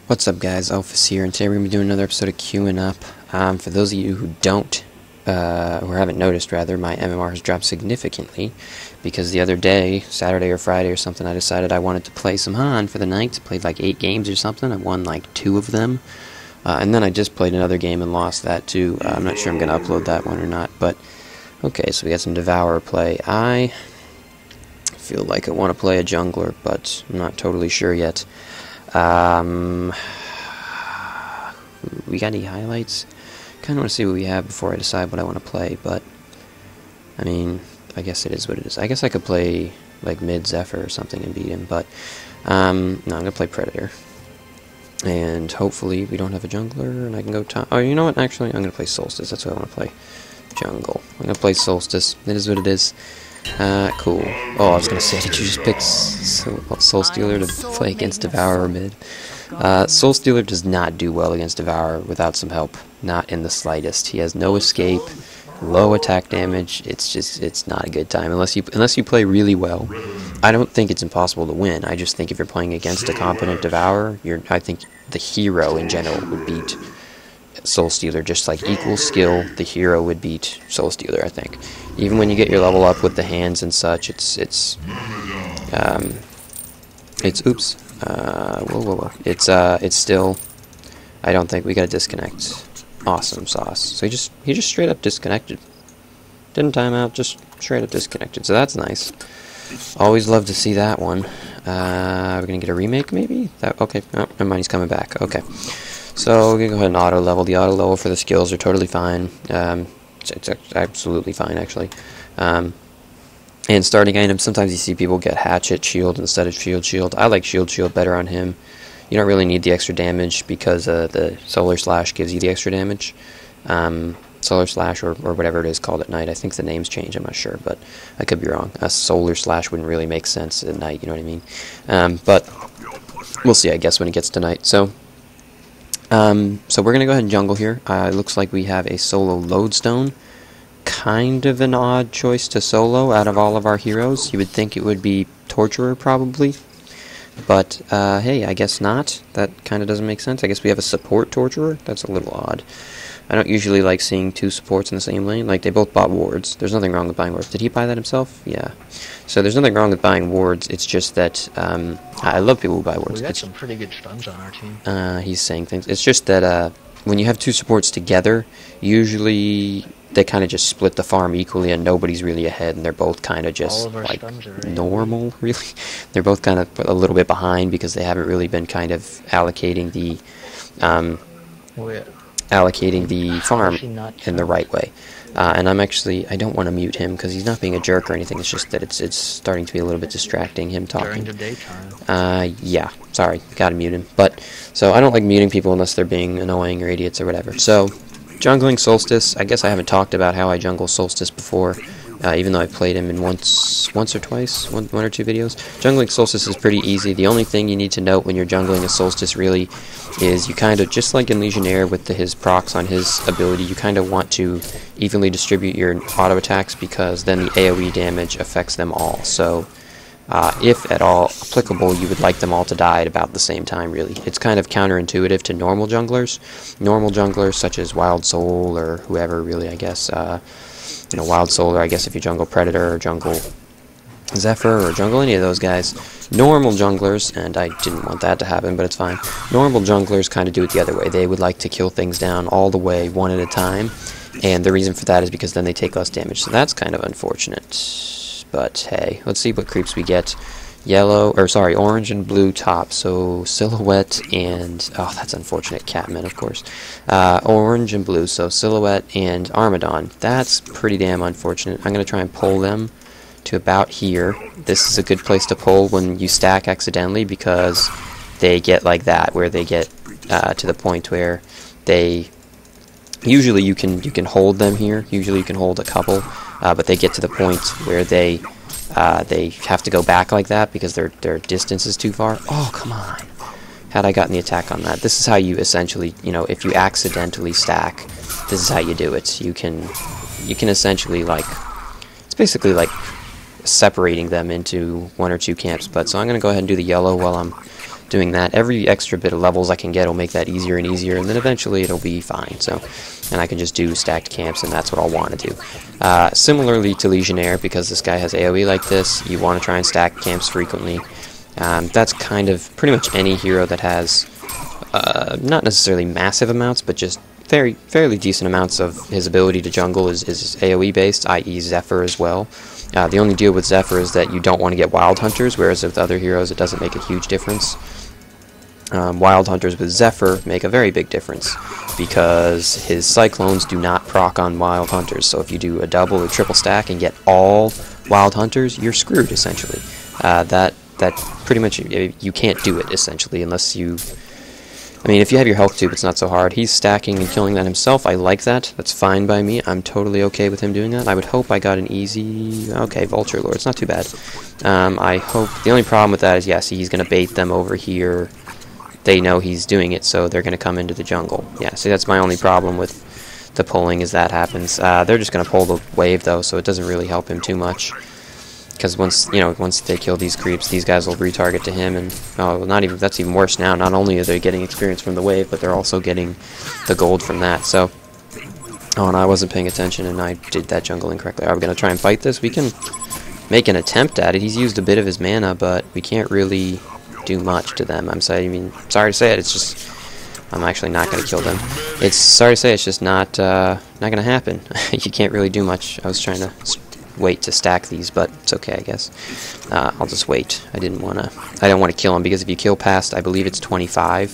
What's up, guys? Elfis here, and today we're going to be doing another episode of Queuein Up. For those of you who don't, or haven't noticed rather, my MMR has dropped significantly, because the other day, Saturday or Friday or something, I decided I wanted to play some HoN for the night. Played like 8 games or something. I won like 2 of them, and then I just played another game and lost that too. I'm not sure I'm going to upload that one or not, but okay, so we got some Devourer play. I feel like I want to play a jungler, but I'm not totally sure yet. We got any highlights? Kind of want to see what we have before I decide what I want to play, but I mean, I guess it is what it is. I guess I could play like mid Zephyr or something and beat him, but no, I'm gonna play Predator, and hopefully we don't have a jungler, and I can go top. Oh, you know what? Actually, I'm gonna play Solstice. That's what I want to play. Jungle. I'm gonna play Solstice. It is what it is. Cool. Oh, I was gonna say, did you just pick Soul Stealer to play against Devourer mid? Soul Stealer does not do well against Devourer without some help. Not in the slightest. He has no escape, low attack damage. It's not a good time unless you play really well. I don't think it's impossible to win. I just think if you're playing against a competent Devourer, I think the hero in general would beat Soul Stealer. Just like equal skill, the hero would beat Soul Stealer, I think. Even when you get your level up with the hands and such, it's still, I don't think we got to disconnect. Awesome sauce. So he just straight up disconnected. Didn't time out, just straight up disconnected. So that's nice. Always love to see that one. We're gonna get a remake maybe? Okay, oh, never mind, he's coming back. Okay. So we're gonna go ahead and auto level. The auto level for the skills are totally fine. It's absolutely fine actually. And starting items, sometimes you see people get Hatchet Shield instead of Shield. I like Shield better on him. You don't really need the extra damage because the Solar Slash gives you the extra damage. Solar Slash or whatever it is called at night. I think the names change, I'm not sure, but I could be wrong. A Solar Slash wouldn't really make sense at night, you know what I mean? But we'll see, I guess, when it gets to night. So we're going to go ahead and jungle here. It looks like we have a solo Lodestone. Kind of an odd choice to solo out of all of our heroes. You would think it would be Torturer probably, but hey, I guess not. That kind of doesn't make sense. I guess we have a support Torturer. That's a little odd. I don't usually like seeing 2 supports in the same lane. Like, they both bought wards. There's nothing wrong with buying wards. Did he buy that himself? Yeah. So there's nothing wrong with buying wards. It's just that I love people who buy wards. We got some pretty good stuns on our team. He's saying things. It's just that when you have 2 supports together, usually they kind of just split the farm equally, and nobody's really ahead, and they're both kind of just like normal, really. They're both kind of a little bit behind because they haven't really been kind of allocating the farm in the right way. And I don't want to mute him because he's not being a jerk or anything. It's just that it's starting to be a little bit distracting, him talking. During the daytime. Yeah, sorry, gotta mute him. But, so I don't like muting people unless they're being annoying or idiots or whatever. So, jungling Solstice, I guess I haven't talked about how I jungle Solstice before, even though I played him in once or twice, one or two videos. Jungling Solstice is pretty easy. The only thing you need to note when you're jungling a Solstice really is you kind of, just like in Legionnaire with his procs on his ability, you kind of want to evenly distribute your auto attacks because then the AoE damage affects them all. So, if at all applicable, you would like them all to die at about the same time, really. It's kind of counterintuitive to normal junglers. Normal junglers, such as Wild Soul or whoever, really, I guess. Wild Soul, or I guess if you jungle Predator or jungle Zephyr or jungle any of those guys. Normal junglers, and I didn't want that to happen, but it's fine. Normal junglers kind of do it the other way. They would like to kill things down all the way, one at a time. And the reason for that is because then they take less damage. So that's kind of unfortunate. But hey, let's see what creeps we get. Orange and blue top. So Silhouette and, oh, that's unfortunate, Catman, of course. Orange and blue, so Silhouette and Armadon. That's pretty damn unfortunate. I'm going to try and pull them to about here. This is a good place to pull when you stack accidentally because they get like that, where they get to the point where they... Usually you can hold them here. Usually you can hold a couple. But they get to the point where they have to go back like that because their distance is too far. Oh, come on. Had I gotten the attack on that. This is how you essentially, if you accidentally stack, this is how you do it. You can essentially, like, it's basically like separating them into 1 or 2 camps. But so I'm going to go ahead and do the yellow while I'm doing that. Every extra bit of levels I can get will make that easier and easier, and then eventually it'll be fine. So, and I can just do stacked camps, and that's what I'll want to do. Similarly to Legionnaire, because this guy has AoE like this, you want to try and stack camps frequently. That's kind of pretty much any hero that has not necessarily massive amounts, but just fairly decent amounts of his ability to jungle is AoE based, i.e. Zephyr as well. The only deal with Zephyr is that you don't want to get Wild Hunters, whereas with other heroes it doesn't make a huge difference. Wild Hunters with Zephyr make a very big difference, because his Cyclones do not proc on Wild Hunters, so if you do a double or triple stack and get all Wild Hunters, you're screwed, essentially. That pretty much, you can't do it, essentially, unless you... I mean, if you have your health tube, it's not so hard. He's stacking and killing that himself. I like that. That's fine by me. I'm totally okay with him doing that. I would hope I got an easy... Okay, Vulture Lord. It's not too bad. I hope... The only problem with that is, yeah, see, he's going to bait them over here. They know he's doing it, so they're going to come into the jungle. Yeah, see, that's my only problem with the pulling, is that happens. They're just going to pull the wave, though, so it doesn't really help him too much. Because once they kill these creeps, these guys will retarget to him, and that's even worse now. Not only are they getting experience from the wave, but they're also getting the gold from that. So, oh, and I wasn't paying attention, and I did that jungle incorrectly. Are we gonna try and fight this? We can make an attempt at it. He's used a bit of his mana, but we can't really do much to them. Sorry to say it. It's just I'm actually not gonna kill them. Sorry to say, it's just not gonna happen. You can't really do much. I was trying to wait to stack these, but it's okay, I guess. I'll just wait. I don't want to kill him, because if you kill past, I believe it's 25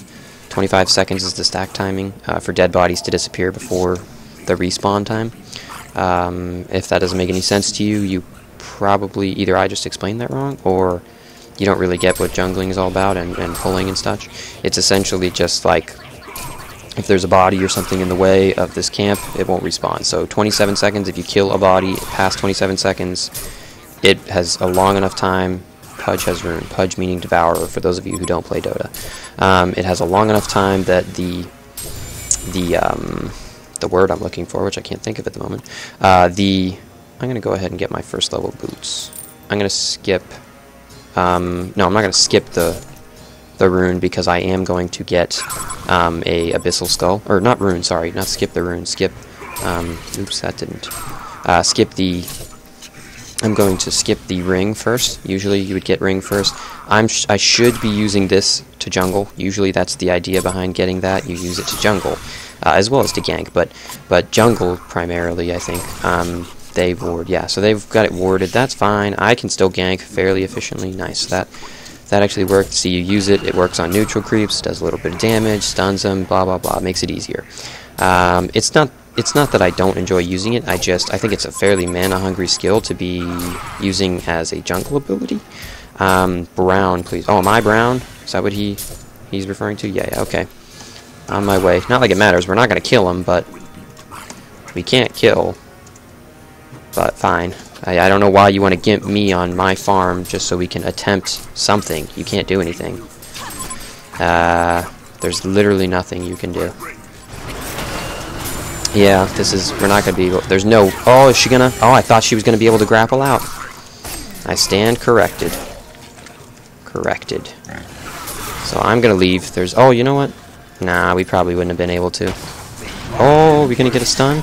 seconds is the stack timing for dead bodies to disappear before the respawn time. If that doesn't make any sense to you, you probably either I just explained that wrong, or you don't really get what jungling is all about and pulling and such. It's essentially just like, if there's a body or something in the way of this camp, it won't respawn. So 27 seconds, if you kill a body past 27 seconds, it has a long enough time. Pudge has rune. Pudge meaning devourer, for those of you who don't play Dota. It has a long enough time that the word I'm looking for, which I can't think of at the moment, I'm going to go ahead and get my first level boots. I'm going to skip... no, I'm not going to skip the rune, because I am going to get a Abyssal Skull, or not rune, sorry, not skip the rune, skip, oops, that didn't, I'm going to skip the ring first. Usually you would get ring first. I should be using this to jungle. Usually that's the idea behind getting that. You use it to jungle, as well as to gank, but jungle primarily, I think. They ward, yeah, so they've got it warded. That's fine. I can still gank fairly efficiently. Nice. That actually worked. See, you use it, it works on neutral creeps, does a little bit of damage, stuns them, blah blah blah, makes it easier. It's not that I don't enjoy using it, I think it's a fairly mana hungry skill to be using as a jungle ability. Brown, please. Oh, am I brown? Is that what he's referring to? Yeah, okay. On my way. Not like it matters, we're not gonna kill him, but we can't kill. But fine. I don't know why you want to gimp me on my farm just so we can attempt something. You can't do anything. There's literally nothing you can do. Yeah, we're not going to be able... There's no... Oh, is she going to... Oh, I thought she was going to be able to grapple out. I stand corrected. Corrected. So I'm going to leave. Oh, you know what? Nah, we probably wouldn't have been able to. Oh, are we going to get a stun?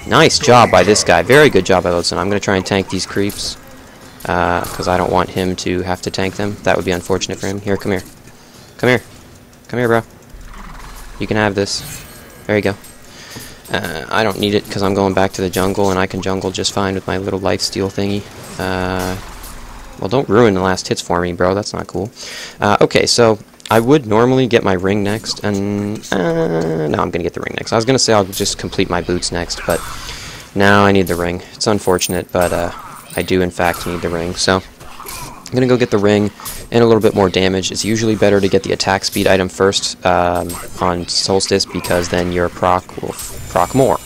Nice job by this guy. Very good job by Lodson. I'm going to try and tank these creeps, because I don't want him to have to tank them. That would be unfortunate for him. Here, come here. Come here. Come here, bro. You can have this. There you go. I don't need it, because I'm going back to the jungle, and I can jungle just fine with my little lifesteal thingy. Well, don't ruin the last hits for me, bro. That's not cool. Okay, so... I would normally get my ring next, and no, I'm gonna get the ring next. I was gonna say I'll just complete my boots next, but now I need the ring. It's unfortunate, but I do in fact need the ring. So I'm gonna go get the ring and a little bit more damage. It's usually better to get the attack speed item first on Solstice, because then your proc will proc more.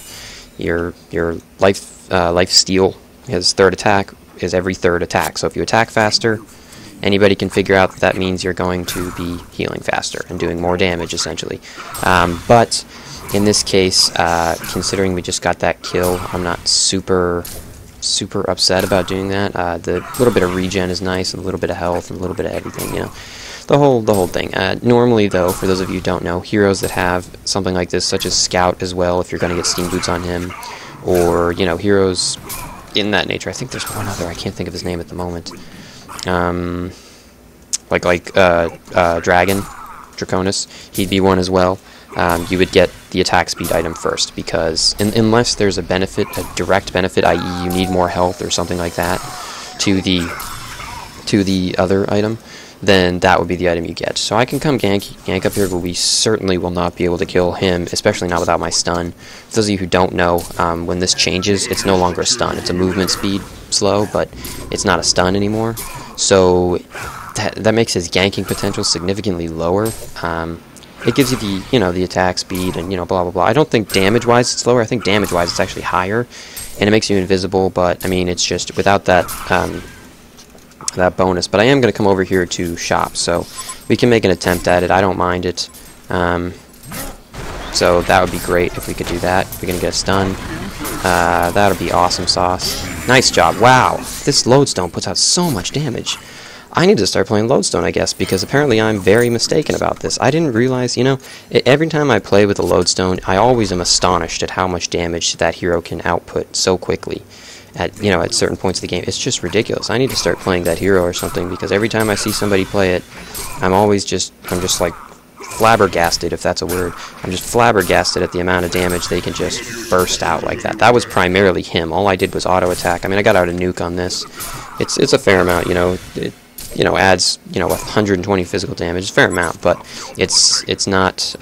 Your life steal, his third attack, is every third attack. So if you attack faster, anybody can figure out that means you're going to be healing faster and doing more damage, essentially. But in this case, considering we just got that kill, I'm not super upset about doing that. The little bit of regen is nice, and a little bit of health, and a little bit of everything, you know. the whole thing. Normally, though, for those of you who don't know, heroes that have something like this, such as Scout as well, if you're going to get Steam Boots on him, or, you know, heroes in that nature. I think there's one other, I can't think of his name at the moment. Dragon, Draconis, he'd be one as well. You would get the attack speed item first, because unless there's a benefit, a direct benefit, i.e. you need more health or something like that, to the other item, then that would be the item you get. So I can come gank up here, but we certainly will not be able to kill him, especially not without my stun. For those of you who don't know, when this changes, it's no longer a stun. It's a movement speed slow, but it's not a stun anymore. So that makes his ganking potential significantly lower. It gives you the, you know, the attack speed and, you know, blah, blah, blah. I don't think damage-wise it's lower. I think damage-wise it's actually higher, and it makes you invisible, but, I mean, it's just without that, that bonus. But I am going to come over here to shop, so we can make an attempt at it. I don't mind it. So that would be great if we could do that. We're going to get a stun. That would be awesome sauce. Nice job. Wow, this lodestone puts out so much damage. I need to start playing Lodestone, I guess, because apparently I'm very mistaken about this. I didn't realize, you know, every time I play with a Lodestone, I always am astonished at how much damage that hero can output so quickly at, you know, at certain points of the game. It's just ridiculous. I need to start playing that hero or something, because every time I see somebody play it, I'm just like flabbergasted, if that's a word. I'm just flabbergasted at the amount of damage they can just burst out like that. That was primarily him. All I did was auto attack. I mean, I got out a nuke on this. It's a fair amount, you know. You know, adds, you know, 120 physical damage. It's a fair amount, but it's not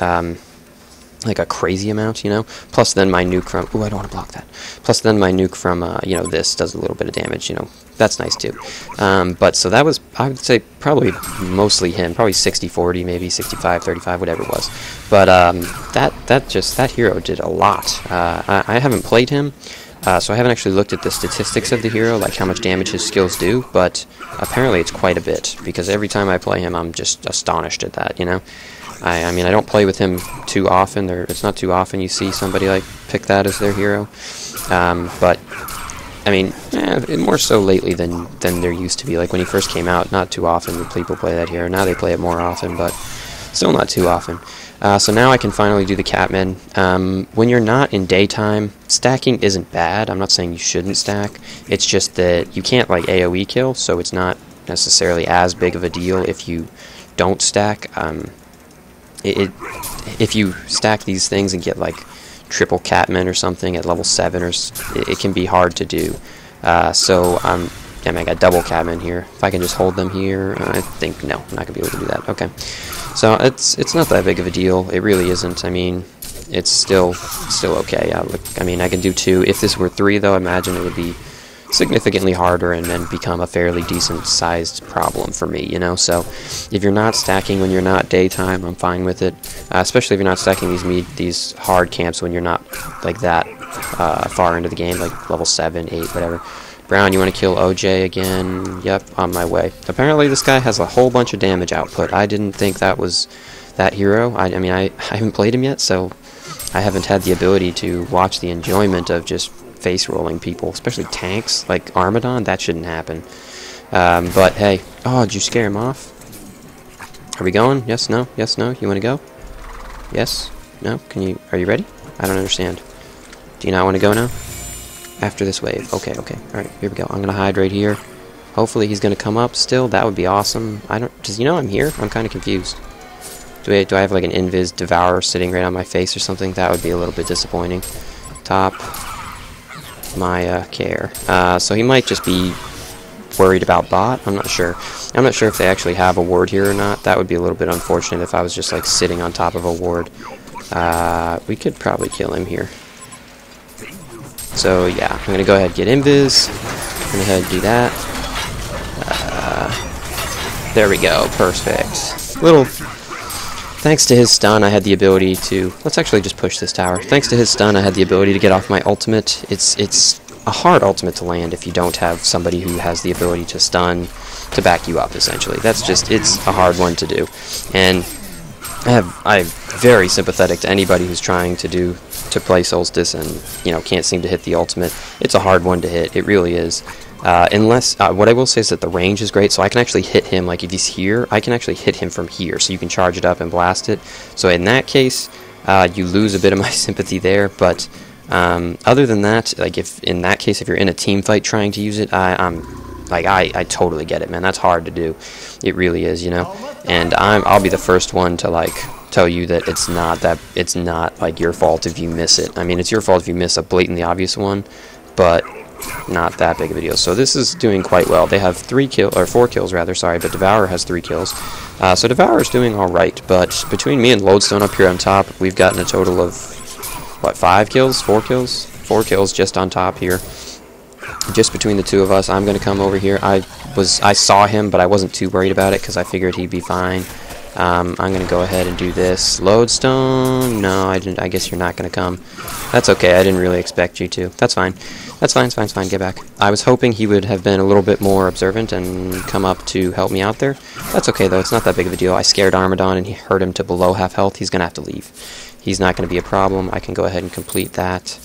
like a crazy amount, you know. Plus then my nuke from, ooh, I don't want to block that. Plus then my nuke from, you know, this does a little bit of damage, you know. That's nice too. But so that was, I would say, probably mostly him. Probably 60-40, maybe 65-35, whatever it was. But that hero did a lot. I haven't played him. So I haven't actually looked at the statistics of the hero, like how much damage his skills do, but apparently it's quite a bit, because every time I play him I'm just astonished at that, you know? I mean, I don't play with him too often. It's not too often you see somebody like pick that as their hero, but I mean, more so lately than there used to be. Like when he first came out, not too often would people play that hero. Now they play it more often, but still not too often. So now I can finally do the Catman. When you're not in daytime, stacking isn't bad. I'm not saying you shouldn't stack. It's just that you can't like AoE kill, so it's not necessarily as big of a deal if you don't stack. If you stack these things and get like triple Catman or something at level 7, it can be hard to do. I mean, I got double Catman here. If I can just hold them here, I think, no, I'm not going to be able to do that. Okay. So it's not that big of a deal. It really isn't. I mean, it's still okay. I mean, I can do 2. If this were 3, though, I imagine it would be significantly harder and then become a fairly decent-sized problem for me, you know? So if you're not stacking when you're not daytime, I'm fine with it. Especially if you're not stacking these hard camps when you're not, like, that far into the game, like level 7, 8, whatever. Brown, you want to kill OJ again? Yep, on my way. Apparently this guy has a whole bunch of damage output. I didn't think that was that hero. I mean, I haven't played him yet, so I haven't had the ability to watch the enjoyment of just face rolling people, especially tanks like Armadon. That shouldn't happen. But hey, oh, did you scare him off? Are we going? Yes, no, yes, no. You want to go? Yes, no. Are you ready? I don't understand. Do you not want to go now? After this wave. Okay, okay. Alright, here we go. I'm going to hide right here. Hopefully he's going to come up still. That would be awesome. Does he know I'm here? I'm kind of confused. Do I have like an invis devourer sitting right on my face or something? That would be a little bit disappointing. Top. My care. So he might just be worried about bot. I'm not sure. I'm not sure if they actually have a ward here or not. That would be a little bit unfortunate if I was just like sitting on top of a ward. We could probably kill him here. So yeah, I'm going to go ahead and get invis. I'm going to go ahead and do that. There we go. Perfect. Thanks to his stun, I had the ability to... Let's actually just push this tower. Thanks to his stun, I had the ability to get off my ultimate. It's a hard ultimate to land if you don't have somebody who has the ability to stun to back you up, essentially. That's just... It's a hard one to do. And I'm very sympathetic to anybody who's trying to play Solstice and, you know, can't seem to hit the ultimate. It's a hard one to hit. It really is. Unless, what I will say is that the range is great, so I can actually hit him, like if he's here, I can actually hit him from here, so you can charge it up and blast it. So in that case, you lose a bit of my sympathy there, but other than that, like if in that case, if you're in a team fight trying to use it, I totally get it, man. That's hard to do. It really is, you know. And I'll be the first one to like tell you that it's not like your fault if you miss it. I mean, it's your fault if you miss a blatantly obvious one, but not that big of a deal. So this is doing quite well. They have 4 kills rather, sorry, but Devourer has 3 kills. So Devourer is doing all right, but between me and Lodestone up here on top, we've gotten a total of what, 5 kills, 4 kills, 4 kills just on top here. Just between the two of us. I'm gonna come over here. I saw him, but I wasn't too worried about it because I figured he'd be fine. I'm gonna go ahead and do this. Lodestone, no, I didn't. I guess you're not gonna come. That's okay. I didn't really expect you to. That's fine. That's fine. It's fine. It's fine. Get back. I was hoping he would have been a little bit more observant and come up to help me out there. That's okay though. It's not that big of a deal. I scared Armadon and he hurt him to below half health. He's gonna have to leave. He's not gonna be a problem. I can go ahead and complete that.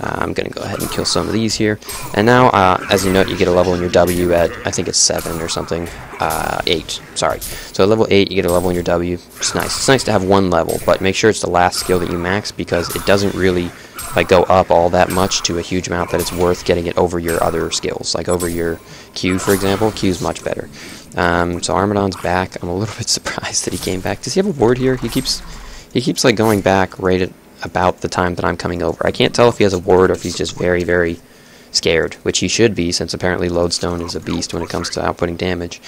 I'm going to go ahead and kill some of these here. And now, as you note, you get a level in your W at, I think it's 7 or something. 8, sorry. So at level 8, you get a level in your W. It's nice. It's nice to have 1 level, but make sure it's the last skill that you max because it doesn't really like go up all that much to a huge amount that it's worth getting it over your other skills. Like over your Q, for example. Q's much better. So Armadon's back. I'm a little bit surprised that he came back. Does he have a ward here? He keeps like going back right at about the time that I'm coming over. I can't tell if he has a ward or if he's just very, very scared, which he should be since apparently Lodestone is a beast when it comes to outputting damage.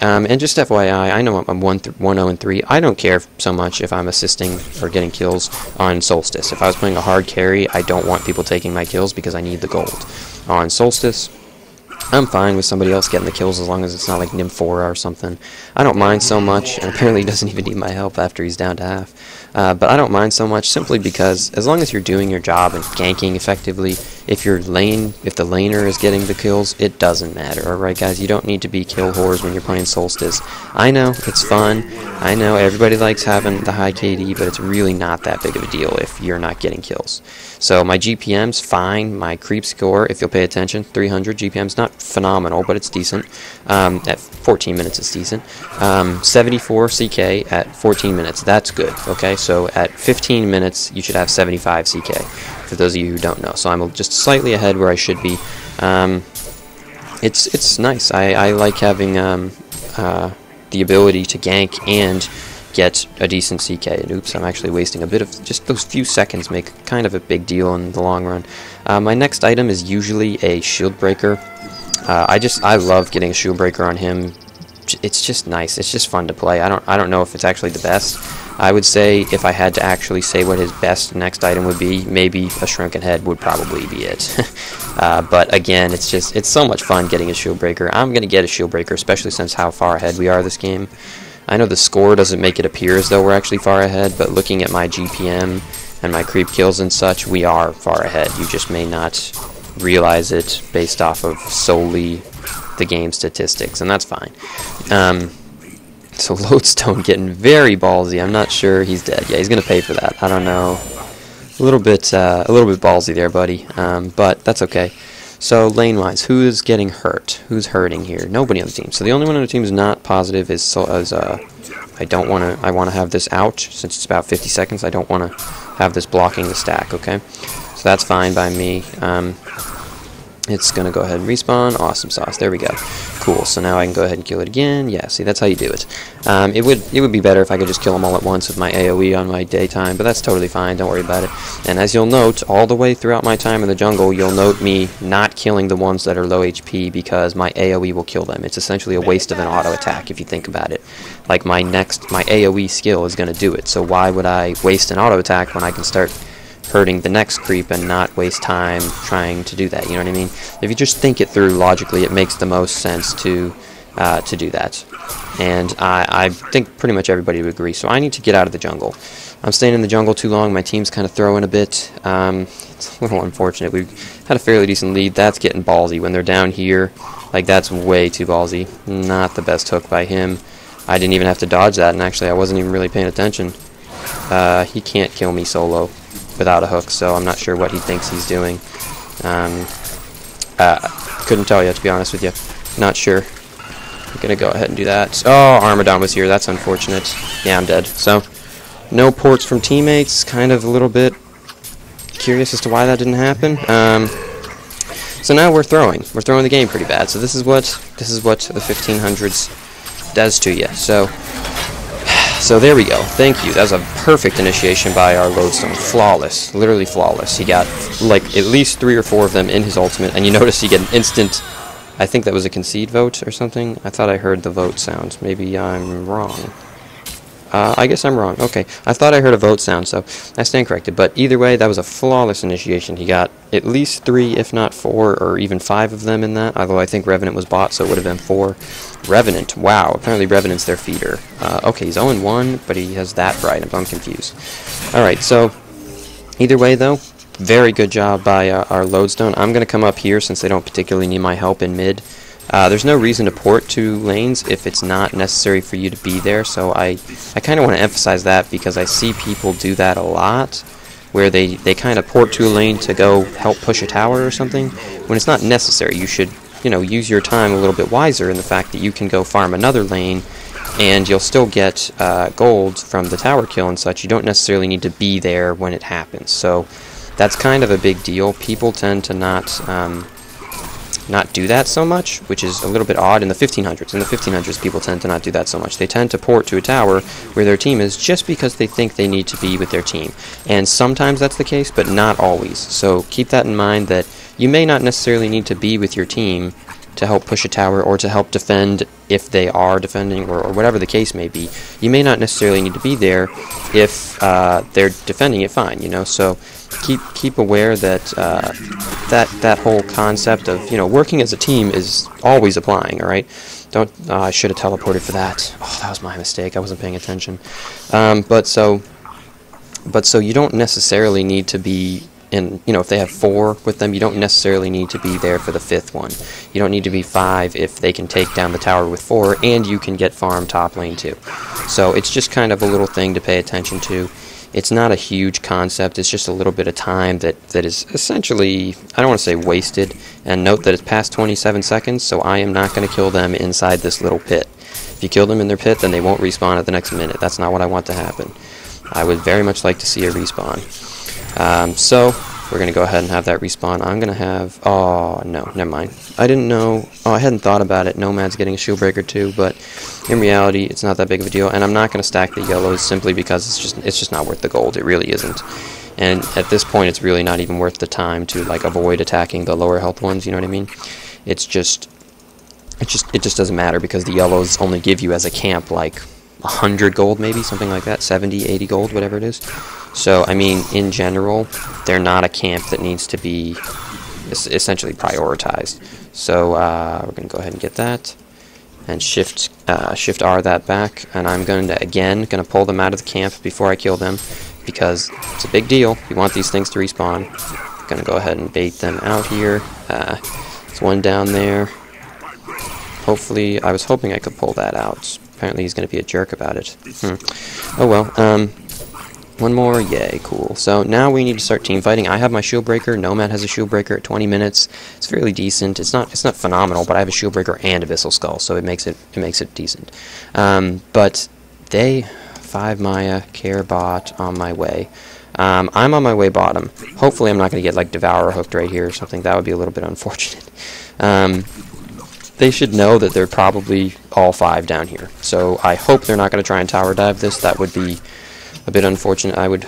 And just FYI, I know I'm 1-0-3. I don't care so much if I'm assisting or getting kills on Solstice. If I was playing a hard carry, I don't want people taking my kills because I need the gold. On Solstice, I'm fine with somebody else getting the kills as long as it's not like Nymphora or something. I don't mind so much, and apparently he doesn't even need my help after he's down to half. But I don't mind so much simply because as long as you're doing your job and ganking effectively, if the laner is getting the kills, it doesn't matter. Alright guys, you don't need to be kill whores when you're playing Solstice. I know, it's fun. I know everybody likes having the high KD, but it's really not that big of a deal if you're not getting kills. So my GPM's fine. My creep score, if you'll pay attention, 300 GPM's not phenomenal, but it's decent. At 14 minutes, it's decent. 74 CK at 14 minutes. That's good. Okay, so at 15 minutes, you should have 75 CK. For those of you who don't know, so I'm just slightly ahead where I should be. It's nice. I like having the ability to gank and get a decent CK. And oops, I'm actually wasting a bit of just those few seconds make kind of a big deal in the long run. My next item is usually a shield breaker. I love getting a shield breaker on him. It's just nice. It's just fun to play. I don't know if it's actually the best. I would say if I had to actually say what his best next item would be, maybe a Shrunken Head would probably be it. But again, it's so much fun getting a shield breaker. I'm gonna get a shield breaker, especially since how far ahead we are this game. I know the score doesn't make it appear as though we're actually far ahead, but looking at my GPM and my creep kills and such, we are far ahead. You just may not realize it based off of solely the game statistics, and that's fine. So Lodestone getting very ballsy. I'm not sure he's dead. Yeah, he's gonna pay for that. I don't know. A little bit ballsy there, buddy. But that's okay. So lane-wise, who is getting hurt? Who's hurting here? Nobody on the team. So the only one on the team who's not positive is I want to have this out since it's about 50 seconds. I don't want to have this blocking the stack. Okay, so that's fine by me. It's going to go ahead and respawn. Awesome sauce. There we go. Cool. So now I can go ahead and kill it again. Yeah, see, that's how you do it. It would be better if I could just kill them all at once with my AoE on my daytime, but that's totally fine. Don't worry about it. And as you'll note, all the way throughout my time in the jungle, you'll note me not killing the ones that are low HP because my AoE will kill them. It's essentially a waste of an auto attack if you think about it. Like my AoE skill is going to do it. So why would I waste an auto attack when I can start hurting the next creep and not waste time trying to do that? You know what I mean? If you just think it through logically, it makes the most sense to do that. And I think pretty much everybody would agree. So I need to get out of the jungle. I'm staying in the jungle too long. My team's kind of throwing a bit. It's a little unfortunate. We've had a fairly decent lead. That's getting ballsy when they're down here. Like, that's way too ballsy. Not the best hook by him. I didn't even have to dodge that, and actually I wasn't even really paying attention. He can't kill me solo without a hook, so I'm not sure what he thinks he's doing. Couldn't tell you, to be honest with you. Not sure. I'm gonna go ahead and do that. Oh, Armadon was here. That's unfortunate. Yeah, I'm dead. So, no ports from teammates. Kind of a little bit curious as to why that didn't happen. So now we're throwing. We're throwing the game pretty bad. So this is what the 1500s does to you. So there we go. Thank you. That was a perfect initiation by our Lodestone. Flawless. Literally flawless. He got like at least 3 or 4 of them in his ultimate, and you notice he get an instant. I think that was a concede vote or something. I thought I heard the vote sound. Maybe I'm wrong. I guess I'm wrong. Okay. I thought I heard a vote sound, so I stand corrected. But either way, that was a flawless initiation. He got at least 3, if not 4, or even 5 of them in that. Although I think Revenant was bought, so it would have been 4. Revenant. Wow. Apparently Revenant's their feeder. Okay, he's 0-1, but he has that right. I'm confused. Alright, so either way, though, very good job by our Lodestone. I'm going to come up here since they don't particularly need my help in mid. There's no reason to port 2 lanes if it's not necessary for you to be there, so I kind of want to emphasize that because I see people do that a lot, where they kind of port to a lane to go help push a tower or something, when it's not necessary. You should, you know, use your time a little bit wiser in the fact that you can go farm another lane, and you'll still get gold from the tower kill and such. You don't necessarily need to be there when it happens, so that's kind of a big deal. People tend to not do that so much, which is a little bit odd in the 1500s. In the 1500s, people tend to not do that so much. They tend to port to a tower where their team is just because they think they need to be with their team. And sometimes that's the case, but not always. So keep that in mind, that you may not necessarily need to be with your team to help push a tower or to help defend if they are defending, or whatever the case may be. You may not necessarily need to be there if they're defending it fine, you know. So keep aware that that whole concept of, you know, working as a team is always applying. All right, don't I should have teleported for that. Oh, that was my mistake. I wasn't paying attention. But so you don't necessarily need to be in, you know, if they have 4 with them, you don't necessarily need to be there for the 5th one. You don't need to be 5 if they can take down the tower with 4, and you can get farm top lane too. So it's just kind of a little thing to pay attention to. It's not a huge concept. It's just a little bit of time that is essentially, I don't want to say wasted. And note that it's past 27 seconds, so I am not going to kill them inside this little pit. If you kill them in their pit, then they won't respawn at the next minute. That's not what I want to happen. I would very much like to see a respawn. So we're going to go ahead and have that respawn. I'm going to have... Oh, no, never mind. I didn't know... Oh, I hadn't thought about it. Nomad's getting a shield breaker too, but in reality, it's not that big of a deal. And I'm not going to stack the yellows simply because it's just not worth the gold. It really isn't. And at this point, it's really not even worth the time to, like, avoid attacking the lower health ones, you know what I mean? It just doesn't matter because the yellows only give you as a camp, like, 100 gold maybe, something like that, 70, 80 gold, whatever it is. So, I mean, in general, they're not a camp that needs to be essentially prioritized. So, we're going to go ahead and get that, and shift R that back, and I'm going to pull them out of the camp before I kill them, because it's a big deal. You want these things to respawn. I'm going to go ahead and bait them out here. There's one down there. Hopefully, I was hoping I could pull that out. Apparently he's going to be a jerk about it. Oh well. One more. Yay, cool. So now we need to start team fighting. I have my shield breaker. Nomad has a shield breaker at 20 minutes. It's fairly decent. It's not phenomenal, but I have a shield breaker and Abyssal Skull, so it makes it decent. But they 5 Maya care bot on my way. I'm on my way bottom. Hopefully I'm not going to get like Devourer hooked right here or something. That would be a little bit unfortunate. They should know that they're probably all 5 down here. So I hope they're not going to try and tower dive this. That would be a bit unfortunate. I would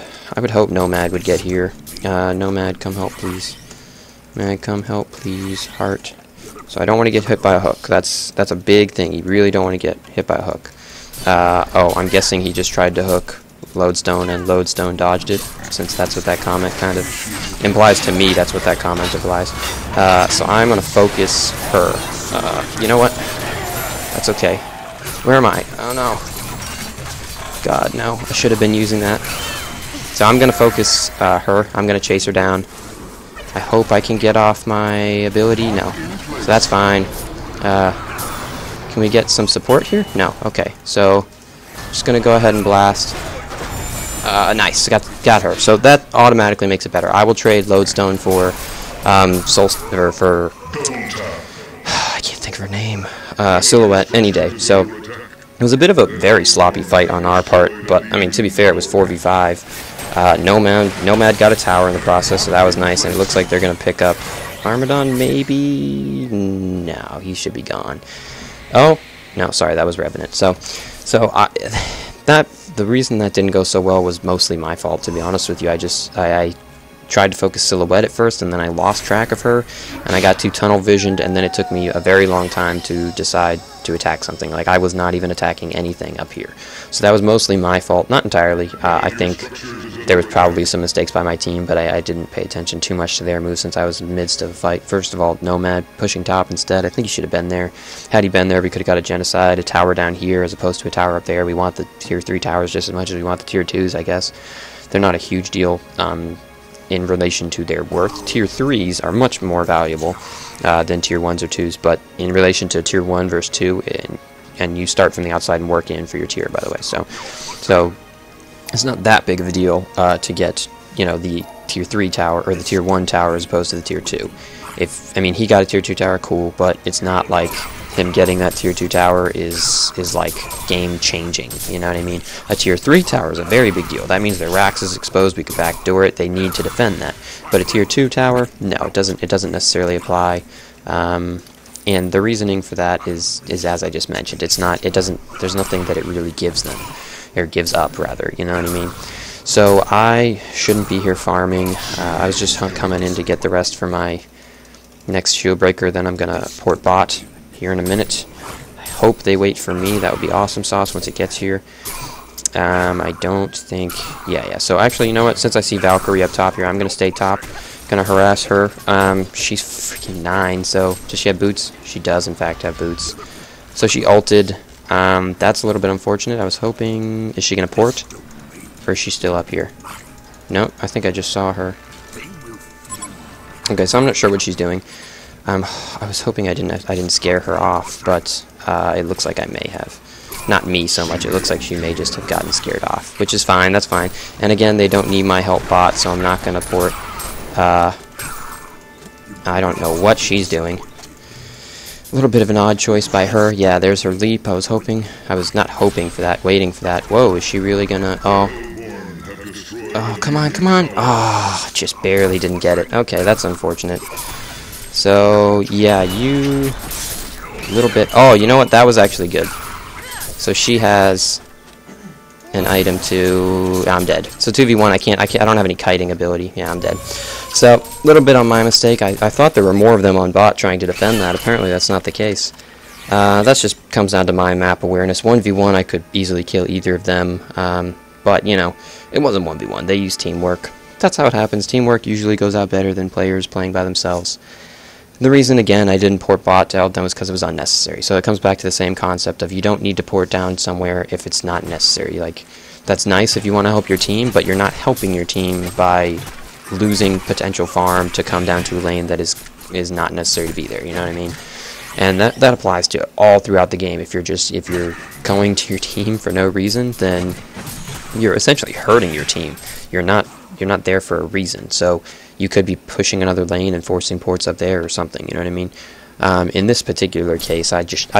hope Nomad would get here. Nomad, come help, please. Nomad, come help, please. Heart. So I don't want to get hit by a hook. That's a big thing. You really don't want to get hit by a hook. Oh, I'm guessing he just tried to hook Lodestone, and Lodestone dodged it, since that's what that comment kind of implies to me. That's what that comment implies. So I'm going to focus her. You know what? That's okay. Where am I? Oh no. God, no. I should have been using that. So I'm going to focus her. I'm going to chase her down. I hope I can get off my ability. No. So that's fine. Can we get some support here? No. Okay. So I'm just going to go ahead and blast. Nice. Got her. So that automatically makes it better. I will trade Lodestone for Solstice, or for her name? Silhouette, any day. So it was a bit of a very sloppy fight on our part, but, I mean, to be fair, it was 4v5. Nomad got a tower in the process, so that was nice, and it looks like they're going to pick up Armadon, maybe? No, he should be gone. Oh, no, sorry, that was Revenant. So the reason that didn't go so well was mostly my fault, to be honest with you. I tried to focus Silhouette at first, and then I lost track of her, and I got too tunnel visioned, and then it took me a very long time to decide to attack something. Like, I was not even attacking anything up here. So that was mostly my fault, not entirely. I think there was probably some mistakes by my team, but I didn't pay attention too much to their moves since I was in the midst of a fight. First of all, Nomad pushing top instead. I think he should have been there. Had he been there, we could have got a Genocide, a tower down here as opposed to a tower up there. We want the tier 3 towers just as much as we want the tier 2s, I guess. They're not a huge deal in relation to their worth. Tier 3s are much more valuable than tier 1s or 2s, but in relation to tier 1 versus 2, and you start from the outside and work in for your tier, by the way. So it's not that big of a deal to get, you know, the tier 3 tower or the tier 1 tower as opposed to the tier 2. I mean, he got a tier 2 tower, cool, but it's not like him getting that tier 2 tower is like game changing, you know what I mean? A tier 3 tower is a very big deal. That means their Rax is exposed, we could backdoor it, they need to defend that. But a tier 2 tower, no, it doesn't necessarily apply. And the reasoning for that is as I just mentioned. There's nothing that it really gives them, or gives up rather, you know what I mean? So I shouldn't be here farming. I was just coming in to get the rest for my next shield breaker, then I'm gonna port bot here in a minute. I hope they wait for me. That would be awesome sauce once it gets here. I don't think... Yeah. So actually, you know what? Since I see Valkyrie up top here, I'm going to stay top. Going to harass her. She's freaking 9, so... Does she have boots? She does, in fact, have boots. So she ulted. That's a little bit unfortunate. I was hoping... Is she going to port? Or is she still up here? No, I think I just saw her. Okay, so I'm not sure what she's doing. I was hoping I didn't scare her off, but it looks like I may have. Not me so much, it looks like she may just have gotten scared off, which is fine, that's fine. And again, they don't need my help bot, so I'm not going to port. I don't know what she's doing. A little bit of an odd choice by her. Yeah, there's her leap. I was not hoping for that, waiting for that. Whoa, is she really gonna... Oh, come on. Oh, just barely didn't get it. Okay, that's unfortunate. So, yeah, you... A little bit... Oh, you know what? That was actually good. So she has an item to... I'm dead. So 2v1, I don't have any kiting ability. Yeah, I'm dead. So, a little bit on my mistake. I thought there were more of them on bot trying to defend that. Apparently that's not the case. That just comes down to my map awareness. 1v1, I could easily kill either of them. But, you know, it wasn't 1v1. They used teamwork. That's how it happens. Teamwork usually goes out better than players playing by themselves. The reason, again, I didn't port bot to help them was because it was unnecessary. So it comes back to the same concept of you don't need to port down somewhere if it's not necessary. Like, that's nice if you want to help your team, but you're not helping your team by losing potential farm to come down to a lane that is not necessary to be there, you know what I mean? And that applies to all throughout the game. If you're going to your team for no reason, then you're essentially hurting your team. You're not there for a reason. So you could be pushing another lane and forcing ports up there or something, you know what I mean? In this particular case, I just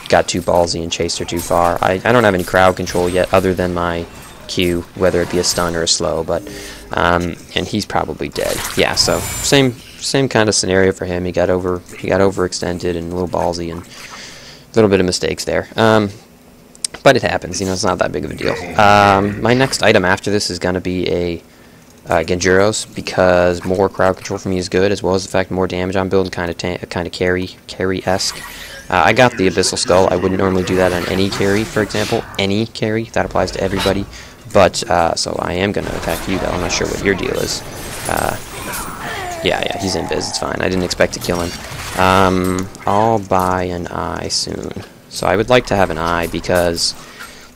got too ballsy and chased her too far. I don't have any crowd control yet other than my Q, whether it be a stun or a slow, but and he's probably dead. Yeah, so same kind of scenario for him. He got overextended and a little ballsy and a little bit of mistakes there. But it happens, you know, it's not that big of a deal. My next item after this is going to be a Genjuros, because more crowd control for me is good, as well as the fact more damage I'm building, kind of carry-esque. I got the Abyssal Skull. I wouldn't normally do that on any carry, for example. Any carry, that applies to everybody. But, so I am going to attack you, though. I'm not sure what your deal is. Yeah, he's invis, it's fine. I didn't expect to kill him. I'll buy an eye soon. So I would like to have an eye, because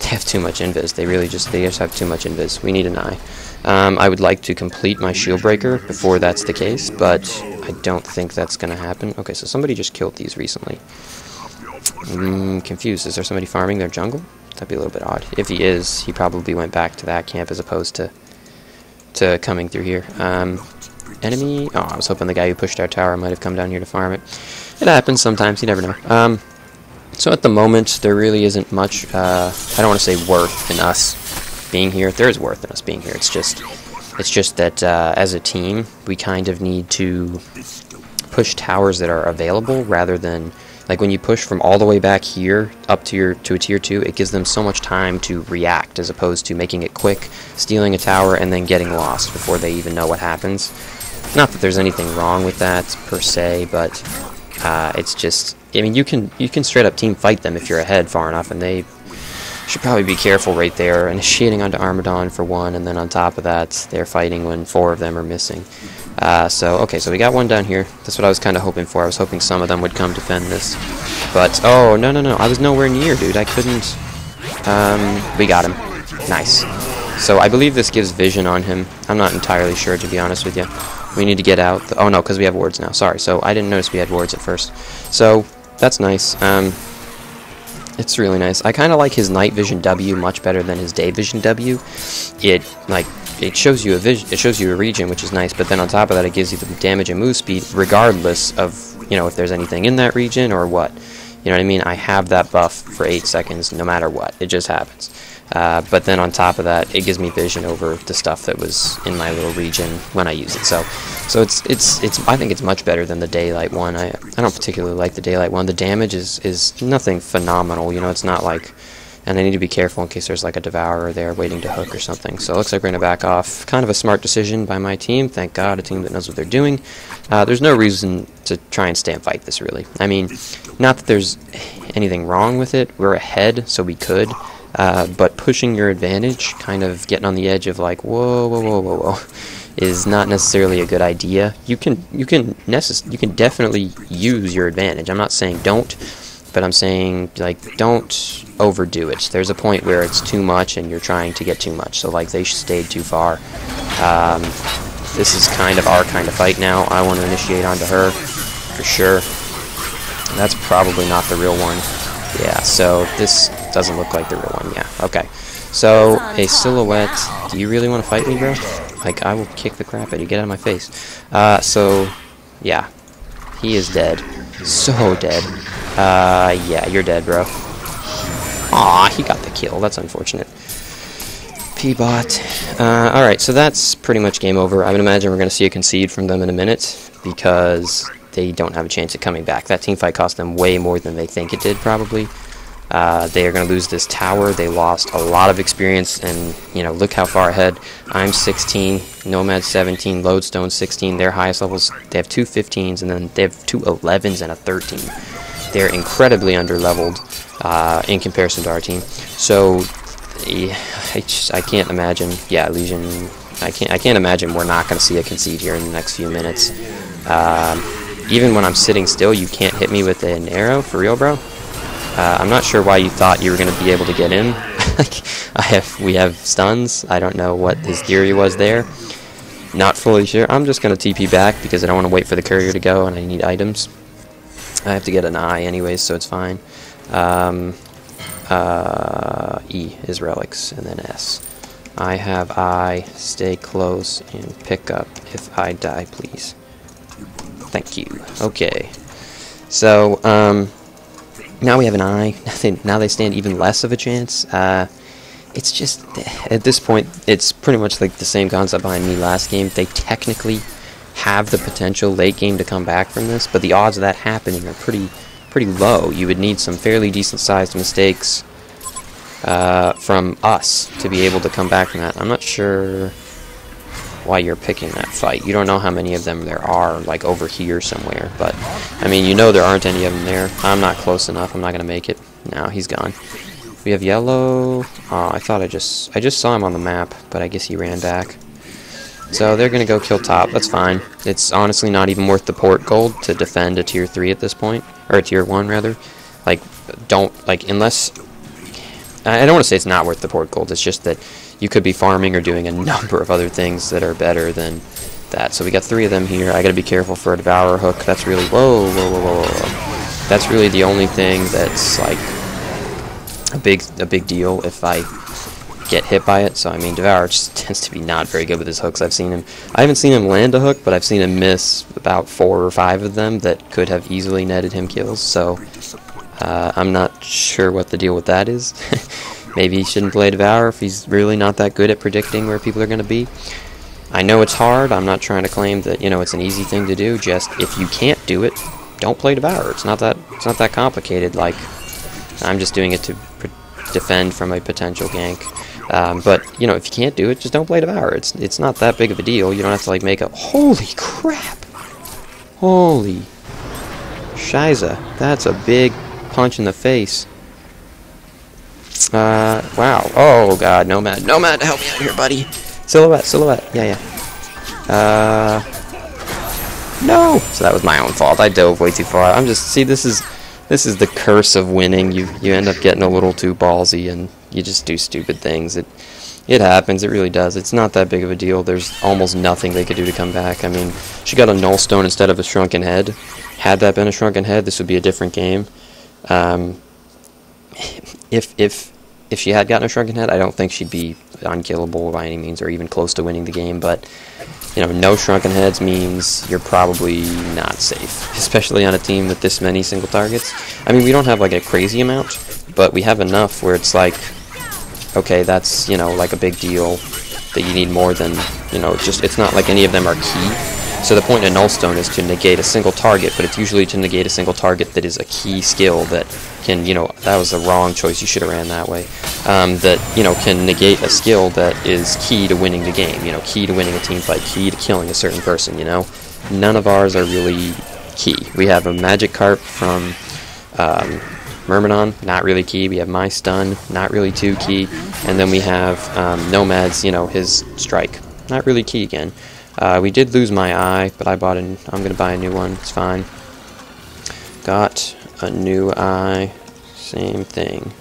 they have too much invis. They just have too much invis. We need an eye. I would like to complete my shield breaker before that's the case, but I don't think that's going to happen. Okay, so somebody just killed these recently. Confused. Is there somebody farming their jungle? That'd be a little bit odd. If he is, he probably went back to that camp as opposed to coming through here. Enemy? Oh, I was hoping the guy who pushed our tower might have come down here to farm it. It happens sometimes, you never know. So at the moment, there really isn't much, I don't want to say worth in us being here. There is worth in us being here. It's just that as a team, we kind of need to push towers that are available rather than, like when you push from all the way back here up to a tier 2, it gives them so much time to react as opposed to making it quick, stealing a tower, and then getting lost before they even know what happens. Not that there's anything wrong with that per se, but it's just, I mean, you can straight up team fight them if you're ahead far enough, and they should probably be careful right there, initiating onto Armadon for one, and then on top of that, they're fighting when 4 of them are missing. So we got one down here. That's what I was kind of hoping for. I was hoping some of them would come defend this. But, oh, no, I was nowhere near, dude. I couldn't, we got him. Nice. So I believe this gives vision on him. I'm not entirely sure, to be honest with you. We need to get out. Oh, no, because we have wards now. Sorry. So I didn't notice we had wards at first. So that's nice. It's really nice. I kind of like his night vision W much better than his day vision W. It shows you a vision. It shows you a region, which is nice. But then on top of that, it gives you the damage and move speed, regardless of if there's anything in that region or what. You know what I mean? I have that buff for 8 seconds, no matter what. It just happens. But then on top of that, it gives me vision over the stuff that was in my little region when I use it. So it's I think it's much better than the daylight one. I don't particularly like the daylight one. The damage is nothing phenomenal. It's not like, and I need to be careful in case there's like a devourer there waiting to hook or something. So it looks like we're gonna back off. Kind of a smart decision by my team. Thank God, a team that knows what they're doing. There's no reason to try and stay and fight this, really. I mean, not that there's anything wrong with it. We're ahead, so we could. But pushing your advantage, kind of getting on the edge of like, whoa, is not necessarily a good idea. You can definitely use your advantage. I'm not saying don't, but I'm saying like don't overdo it. There's a point where it's too much and you're trying to get too much. So like they stayed too far. This is kind of our kind of fight now. I want to initiate onto her for sure. That's probably not the real one. Yeah, so this doesn't look like the real one. Yeah, okay. So, a silhouette. Do you really want to fight me, bro? Like, I will kick the crap out of you. Get out of my face. So, yeah. He is dead. So dead. Yeah, you're dead, bro. Aw, he got the kill. That's unfortunate. P-bot. Alright, so that's pretty much game over. I would imagine we're going to see a concede from them in a minute, because they don't have a chance at coming back. That team fight cost them way more than they think it did, probably. They are going to lose this tower. They lost a lot of experience, and, look how far ahead. I'm 16, Nomad 17, Lodestone 16. Their highest levels, they have 2 15s, and then they have 2 11s and a 13. They're incredibly under-leveled in comparison to our team. So, I can't imagine, yeah, Legion, I can't imagine we're not going to see a concede here in the next few minutes. Even when I'm sitting still, you can't hit me with an arrow, for real, bro? I'm not sure why you thought you were going to be able to get in. We have stuns. I don't know what his theory was there. Not fully sure. I'm just going to TP back because I don't want to wait for the courier to go and I need items. I have to get an I anyways, so it's fine. E is relics, and then S. I have I. Stay close and pick up if I die, please. Thank you. Okay. So, now we have an I. Now they stand even less of a chance. It's just, at this point, it's pretty much like the same concept behind me last game. They technically have the potential late game to come back from this, but the odds of that happening are pretty low. You would need some fairly decent-sized mistakes from us to be able to come back from that. I'm not sure why you're picking that fight. You don't know how many of them there are, like over here somewhere, but I mean, there aren't any of them there. I'm not close enough. I'm not gonna make it. No, he's gone. We have yellow. Oh, I thought I just saw him on the map, but I guess he ran back. So they're gonna go kill top. That's fine. It's honestly not even worth the port gold to defend a tier 3 at this point, or a tier 1 rather. Like, unless I don't want to say it's not worth the port gold. It's just that you could be farming or doing a number of other things that are better than that. So we got 3 of them here. I gotta be careful for a devourer hook. That's really whoa. That's really the only thing that's like a big deal. If I get hit by it. So I mean, Devour just tends to be not very good with his hooks. I haven't seen him land a hook, but I've seen him miss about 4 or 5 of them that could have easily netted him kills. So I'm not sure what the deal with that is. Maybe he shouldn't play Devour if he's really not that good at predicting where people are going to be. I know it's hard. I'm not trying to claim that, you know, it's an easy thing to do. Just if you can't do it, don't play Devour. It's not that complicated. Like, I'm just doing it to defend from a potential gank. But you know, if you can't do it, just don't play Devour. It's not that big of a deal. You don't have to like make a holy crap. Holy shiza. That's a big punch in the face. Wow. Oh god, Nomad. Nomad, help me out here, buddy. Silhouette. Yeah. No! So that was my own fault. I dove way too far. See, this is the curse of winning. You end up getting a little too ballsy and you just do stupid things. It happens, it really does. It's not that big of a deal. There's almost nothing they could do to come back. I mean, she got a Null Stone instead of a Shrunken Head. Had that been a Shrunken Head, this would be a different game. If she had gotten a Shrunken Head, I don't think she'd be unkillable by any means or even close to winning the game, but you know, no Shrunken Heads means you're probably not safe, especially on a team with this many single targets. I mean, we don't have like a crazy amount, but we have enough where it's like, okay, that's, you know, like a big deal that you need more than, you know, just, it's not like any of them are key. So the point of Null Stone is to negate a single target, but it's usually to negate a single target that is a key skill that can, you know, that was the wrong choice, you should have ran that way, that, you know, can negate a skill that is key to winning the game, you know, key to winning a team fight, key to killing a certain person, you know. None of ours are really key. We have a Magic Carp from Myrmidon, not really key. We have My Stun, not really too key. And then we have Nomad's, you know, his Strike, not really key again. We did lose my eye, but I'm going to buy a new one. It's fine. Got a new eye. Same thing.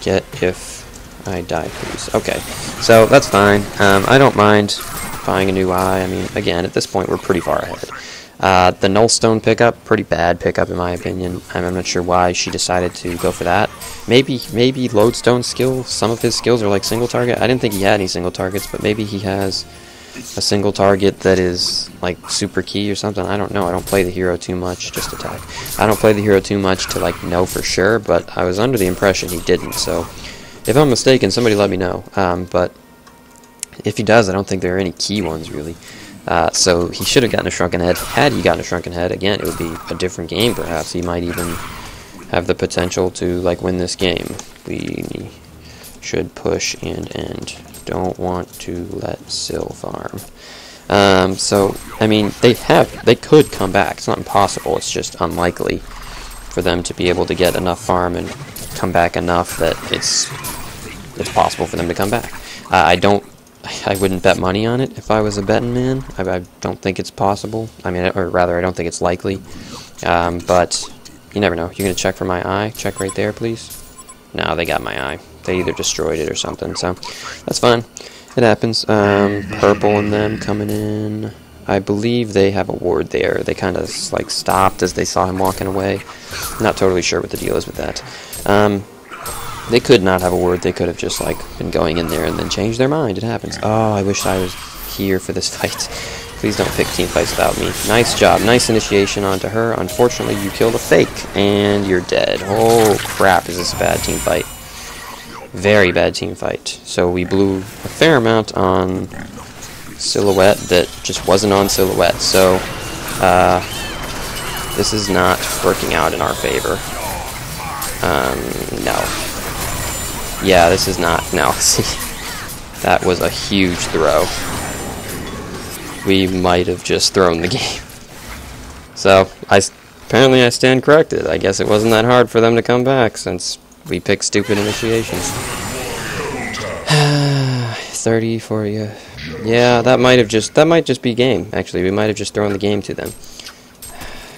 Get if I die, please. Okay, so that's fine. I don't mind buying a new eye. I mean, again, at this point, we're pretty far ahead. The Null Stone pickup, pretty bad pickup in my opinion. I'm not sure why she decided to go for that. Maybe Lodestone skill, some of his skills are like single target. I didn't think he had any single targets, but maybe he has a single target that is like super key or something. I don't know. I don't play the hero too much. Just attack. I don't play the hero too much to like know for sure, but I was under the impression he didn't. So if I'm mistaken, somebody let me know. But if he does, I don't think there are any key ones really. So he should have gotten a Shrunken Head. Had he gotten a Shrunken Head, again, it would be a different game perhaps. He might even have the potential to like win this game. We should push and end. Don't want to let Syl farm. So I mean, they could come back. It's not impossible. It's just unlikely for them to be able to get enough farm and come back enough that it's possible for them to come back. I wouldn't bet money on it if I was a betting man. I don't think it's possible. I mean, or rather, I don't think it's likely. But you never know. You're gonna check for my eye. Check right there, please. No, they got my eye. They either destroyed it or something, so that's fine. It happens. Purple and them coming in. I believe they have a ward there. They kind of like stopped as they saw him walking away. Not totally sure what the deal is with that. They could not have a ward. They could have just like been going in there and then changed their mind. It happens. Oh, I wish I was here for this fight. Please don't pick team fights without me. Nice job. Nice initiation onto her. Unfortunately, you killed a fake and you're dead. Oh crap, is this a bad team fight? Very bad team fight. So we blew a fair amount on Silhouette that just wasn't on Silhouette. So this is not working out in our favor. No. Yeah, this is not. No. That was a huge throw. We might have just thrown the game. So apparently I stand corrected. I guess it wasn't that hard for them to come back since we picked stupid initiations. 30 for you. Yeah, that might just be game. Actually, we might have just thrown the game to them.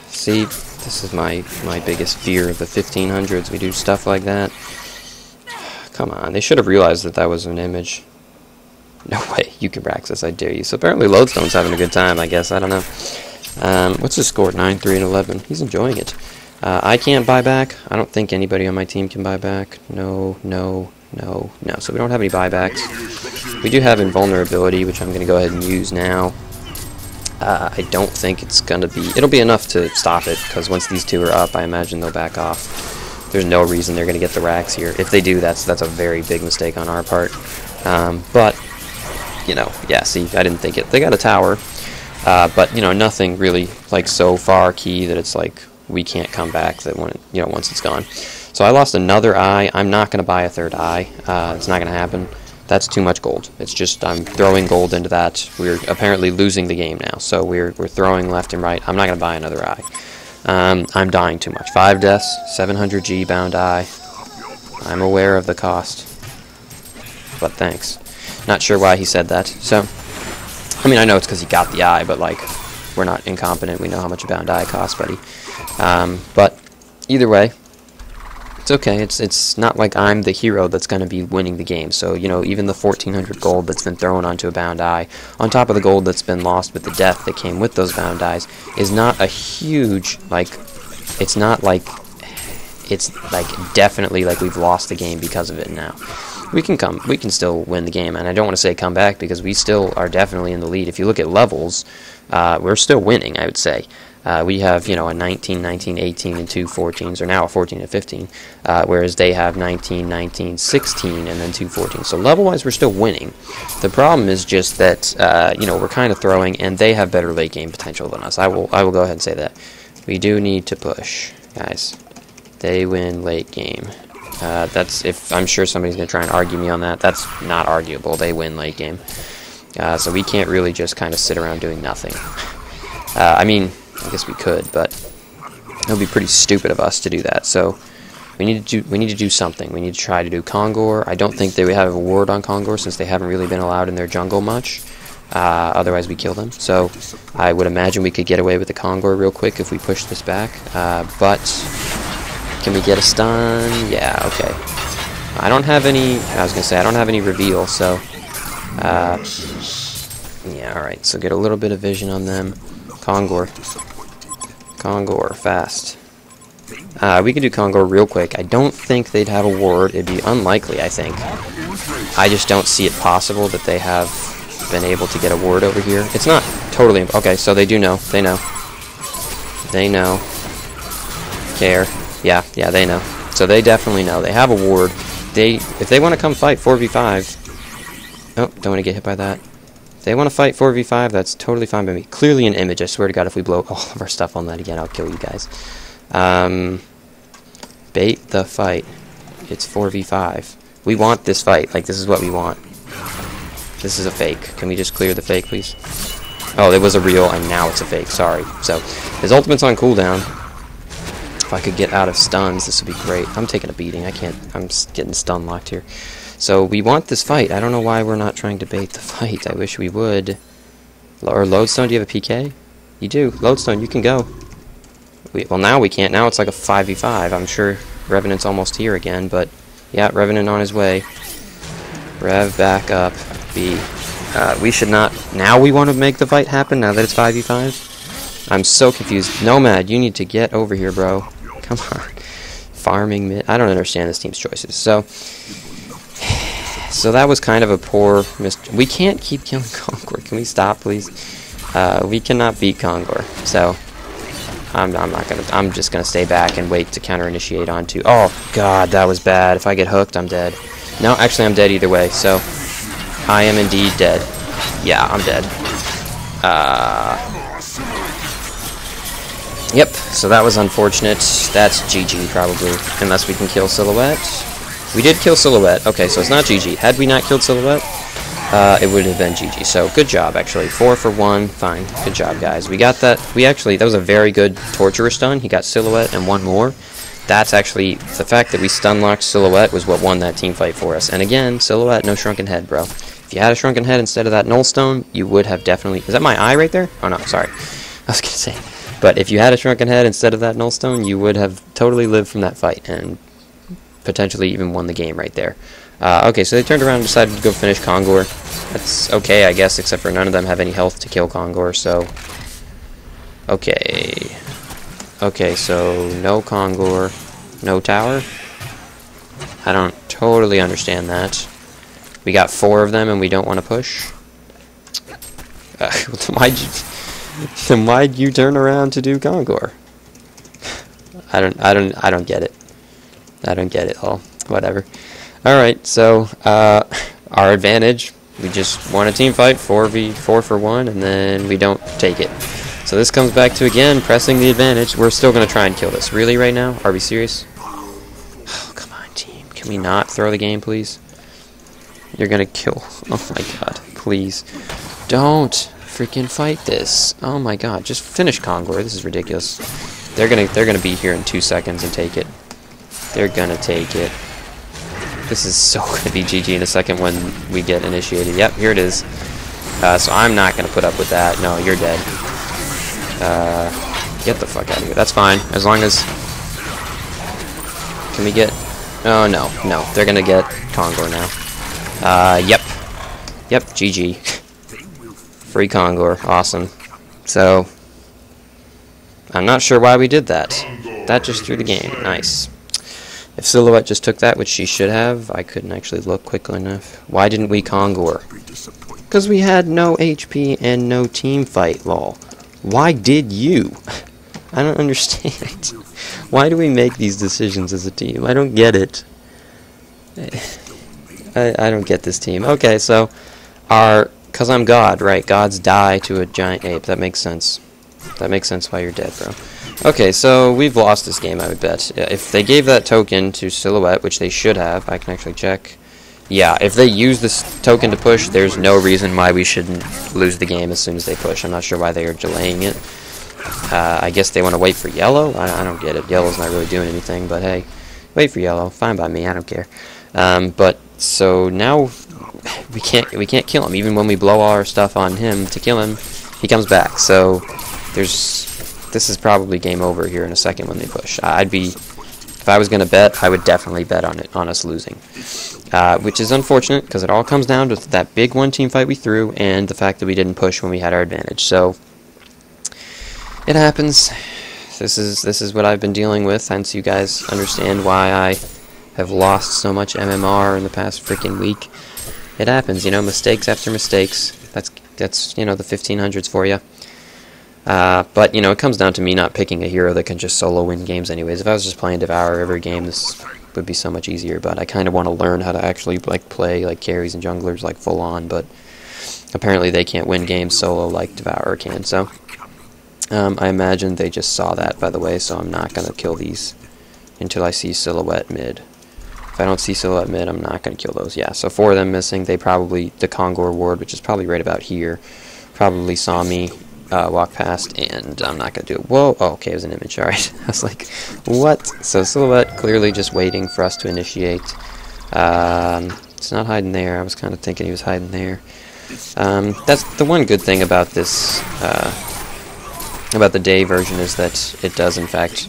See, this is my biggest fear of the 1500s. We do stuff like that. Come on, they should have realized that was an image. No way, you can Braxis, I dare you. So apparently Lodestone's having a good time, I guess. I don't know. What's his score? 9, 3, and 11. He's enjoying it. I can't buy back. I don't think anybody on my team can buy back. No, no, No, no. So we don't have any buybacks. We do have invulnerability, which I'm going to go ahead and use now. I don't think it's going to be... It'll be enough to stop it, because once these two are up, I imagine they'll back off. There's no reason they're going to get the racks here. If they do, that's a very big mistake on our part. But, you know, yeah, see, I didn't think it. They got a tower, but, you know, nothing really, like, so far key that it's like we can't come back that when it, you know, once it's gone. So I lost another eye. I'm not going to buy a third eye. It's not going to happen. That's too much gold. It's just I'm throwing gold into that. We're apparently losing the game now, so we're throwing left and right. I'm not going to buy another eye. I'm dying too much. 5 deaths, 700G bound eye. I'm aware of the cost, but thanks. Not sure why he said that. So, I mean, I know it's because he got the eye, but like, we're not incompetent. We know how much a bound eye costs, buddy. But either way, it's okay. It's not like I'm the hero that's going to be winning the game. So, you know, even the 1,400 gold that's been thrown onto a bound eye, on top of the gold that's been lost with the death that came with those bound eyes, is not a huge, like, it's not like, it's like definitely like we've lost the game because of it now. We can still win the game, and I don't want to say come back because we still are definitely in the lead. If you look at levels, we're still winning, I would say. We have, you know, a 19, 19, 18, and 2 14s, or now a 14 and 15, whereas they have 19, 19, 16, and then 2 14s. So level-wise, we're still winning. The problem is just that, you know, we're kind of throwing, and they have better late-game potential than us. I will go ahead and say that. We do need to push, guys. They win late game. That's, if I'm sure somebody's going to try and argue me on that, that's not arguable. They win late game. So we can't really just kind of sit around doing nothing. I mean, I guess we could, but it would be pretty stupid of us to do that. So we need to do something. We need to try to do Kongor. I don't think they would have a ward on Kongor since they haven't really been allowed in their jungle much. Otherwise we kill them. So I would imagine we could get away with the Kongor real quick if we push this back. But can we get a stun? Yeah, okay. I don't have any, I was going to say, I don't have any reveal, so yeah, alright. So get a little bit of vision on them. Kongor, fast. We can do Kongor real quick. I don't think they'd have a ward. It'd be unlikely, I think. I just don't see it possible that they have been able to get a ward over here. It's not totally... Okay, so they do know. They know. They know. Care. Yeah, they know. So they definitely know. They have a ward. If they want to come fight 4v5... Oh, don't want to get hit by that. If they want to fight 4v5, that's totally fine by me. Clearly an image. I swear to God, if we blow all of our stuff on that again, I'll kill you guys. Bait the fight. It's 4v5. We want this fight. Like, this is what we want. This is a fake. Can we just clear the fake, please? Oh, it was a real, and now it's a fake. Sorry. So, his ultimate's on cooldown. If I could get out of stuns, this would be great. I'm taking a beating. I can't. I'm getting stun locked here. So we want this fight. I don't know why we're not trying to bait the fight. I wish we would. Or Lodestone, do you have a PK? You do. Lodestone, you can go. Well, now we can't. Now it's like a 5v5. I'm sure Revenant's almost here again, but yeah, Revenant on his way. Rev back up. B. We should not... Now we want to make the fight happen, now that it's 5v5? I'm so confused. Nomad, you need to get over here, bro. Come on. Farming mid... I don't understand this team's choices. So that was kind of a poor... We can't keep killing Kongor. Can we stop, please? We cannot beat Kongor. So... I'm not gonna... I'm just gonna stay back and wait to counter-initiate onto... Oh, God, that was bad. If I get hooked, I'm dead. No, actually, I'm dead either way, so... I am indeed dead. Yeah, I'm dead. Yep, so that was unfortunate. That's GG, probably. Unless we can kill Silhouette. We did kill Silhouette. Okay, so it's not GG. Had we not killed Silhouette, it would have been GG. So, good job, actually. 4 for 1. Fine. Good job, guys. We got that. That was a very good Torturer stun. He got Silhouette and one more. That's actually... The fact that we stun-locked Silhouette was what won that team fight for us. And again, Silhouette, no Shrunken Head, bro. If you had a Shrunken Head instead of that Nullstone, you would have definitely... Is that my eye right there? Oh, no, sorry. I was going to say... But if you had a Shrunken Head instead of that Nullstone, you would have totally lived from that fight and potentially even won the game right there. Okay, so they turned around and decided to go finish Kongor. That's okay, I guess, except for none of them have any health to kill Kongor, so... Okay. Okay, so no Kongor, no tower. I don't totally understand that. We got 4 of them and we don't want to push. Then why'd you turn around to do Gongor? I don't get it. I don't get it all. Whatever. Alright, so our advantage, we just won a team fight, 4v4 for 1, and then we don't take it. So this comes back to, again, pressing the advantage. We're still going to try and kill this. Really, right now? Are we serious? Oh, come on, team. Can we not throw the game, please? You're going to kill. Oh, my God. Please. Don't freaking fight this. Oh, my God. Just finish Kongor. This is ridiculous. They're gonna be here in 2 seconds and take it. They're going to take it. This is so going to be GG in a second when we get initiated. Yep, here it is. So I'm not going to put up with that. No, you're dead. Get the fuck out of here. That's fine. As long as... Can we get... Oh, no. No. They're going to get Kongor now. Yep. Yep, GG. Free Kongor. Awesome. So... I'm not sure why we did that. That just threw the game. Nice. If Silhouette just took that, which she should have, I couldn't actually look quickly enough. Why didn't we Kongor? Because we had no HP and no team fight, lol. Why did you? I don't understand. Why do we make these decisions as a team? I don't get it. I don't get this team. Okay, so because I'm God, right? Gods die to a giant ape. That makes sense. That makes sense why you're dead, bro. Okay, so we've lost this game, I would bet. If they gave that token to Silhouette, which they should have, I can actually check. Yeah, if they use this token to push, there's no reason why we shouldn't lose the game as soon as they push. I'm not sure why they are delaying it. I guess they want to wait for yellow? I don't get it. Yellow's not really doing anything, but hey, wait for yellow. Fine by me, I don't care. But, so now, we can't kill him. Even when we blow all our stuff on him to kill him, he comes back. So, this is probably game over here in a second when they push. If I was going to bet, I would definitely bet on us losing. Which is unfortunate, because it all comes down to that big one-team fight we threw, and the fact that we didn't push when we had our advantage. So, it happens. This is what I've been dealing with, hence you guys understand why I have lost so much MMR in the past freaking week. It happens, you know, mistakes after mistakes. That's you know, the 1500s for you. But, you know, it comes down to me not picking a hero that can just solo win games anyways. If I was just playing Devour every game, this would be so much easier, but I kind of want to learn how to actually, like, play, like, carries and junglers, like, full on, but apparently they can't win games solo like Devour can, so I imagine they just saw that, by the way, so I'm not going to kill these until I see Silhouette mid. If I don't see Silhouette mid, I'm not going to kill those. Yeah, so 4 of them missing. They probably, the Kongor ward, which is probably right about here, probably saw me walk past, and I'm not going to do it. Whoa, oh, okay, it was an image, alright. I was like, what? So Silhouette clearly just waiting for us to initiate. It's not hiding there. I was kind of thinking he was hiding there. That's the one good thing about this, about the day version, is that it does, in fact,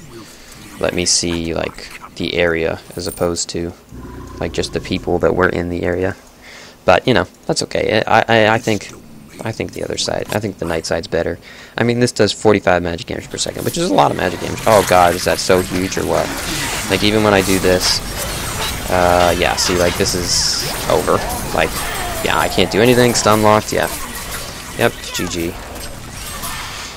let me see, like, the area, as opposed to, like, just the people that were in the area. But, you know, that's okay. I think the other side, I think the night side's better. I mean, this does 45 magic damage per second, which is a lot of magic damage. Oh god, is that so huge or what? Like, even when I do this, yeah, see, like, this is over. Like, yeah, I can't do anything, stun locked, yeah. Yep, GG.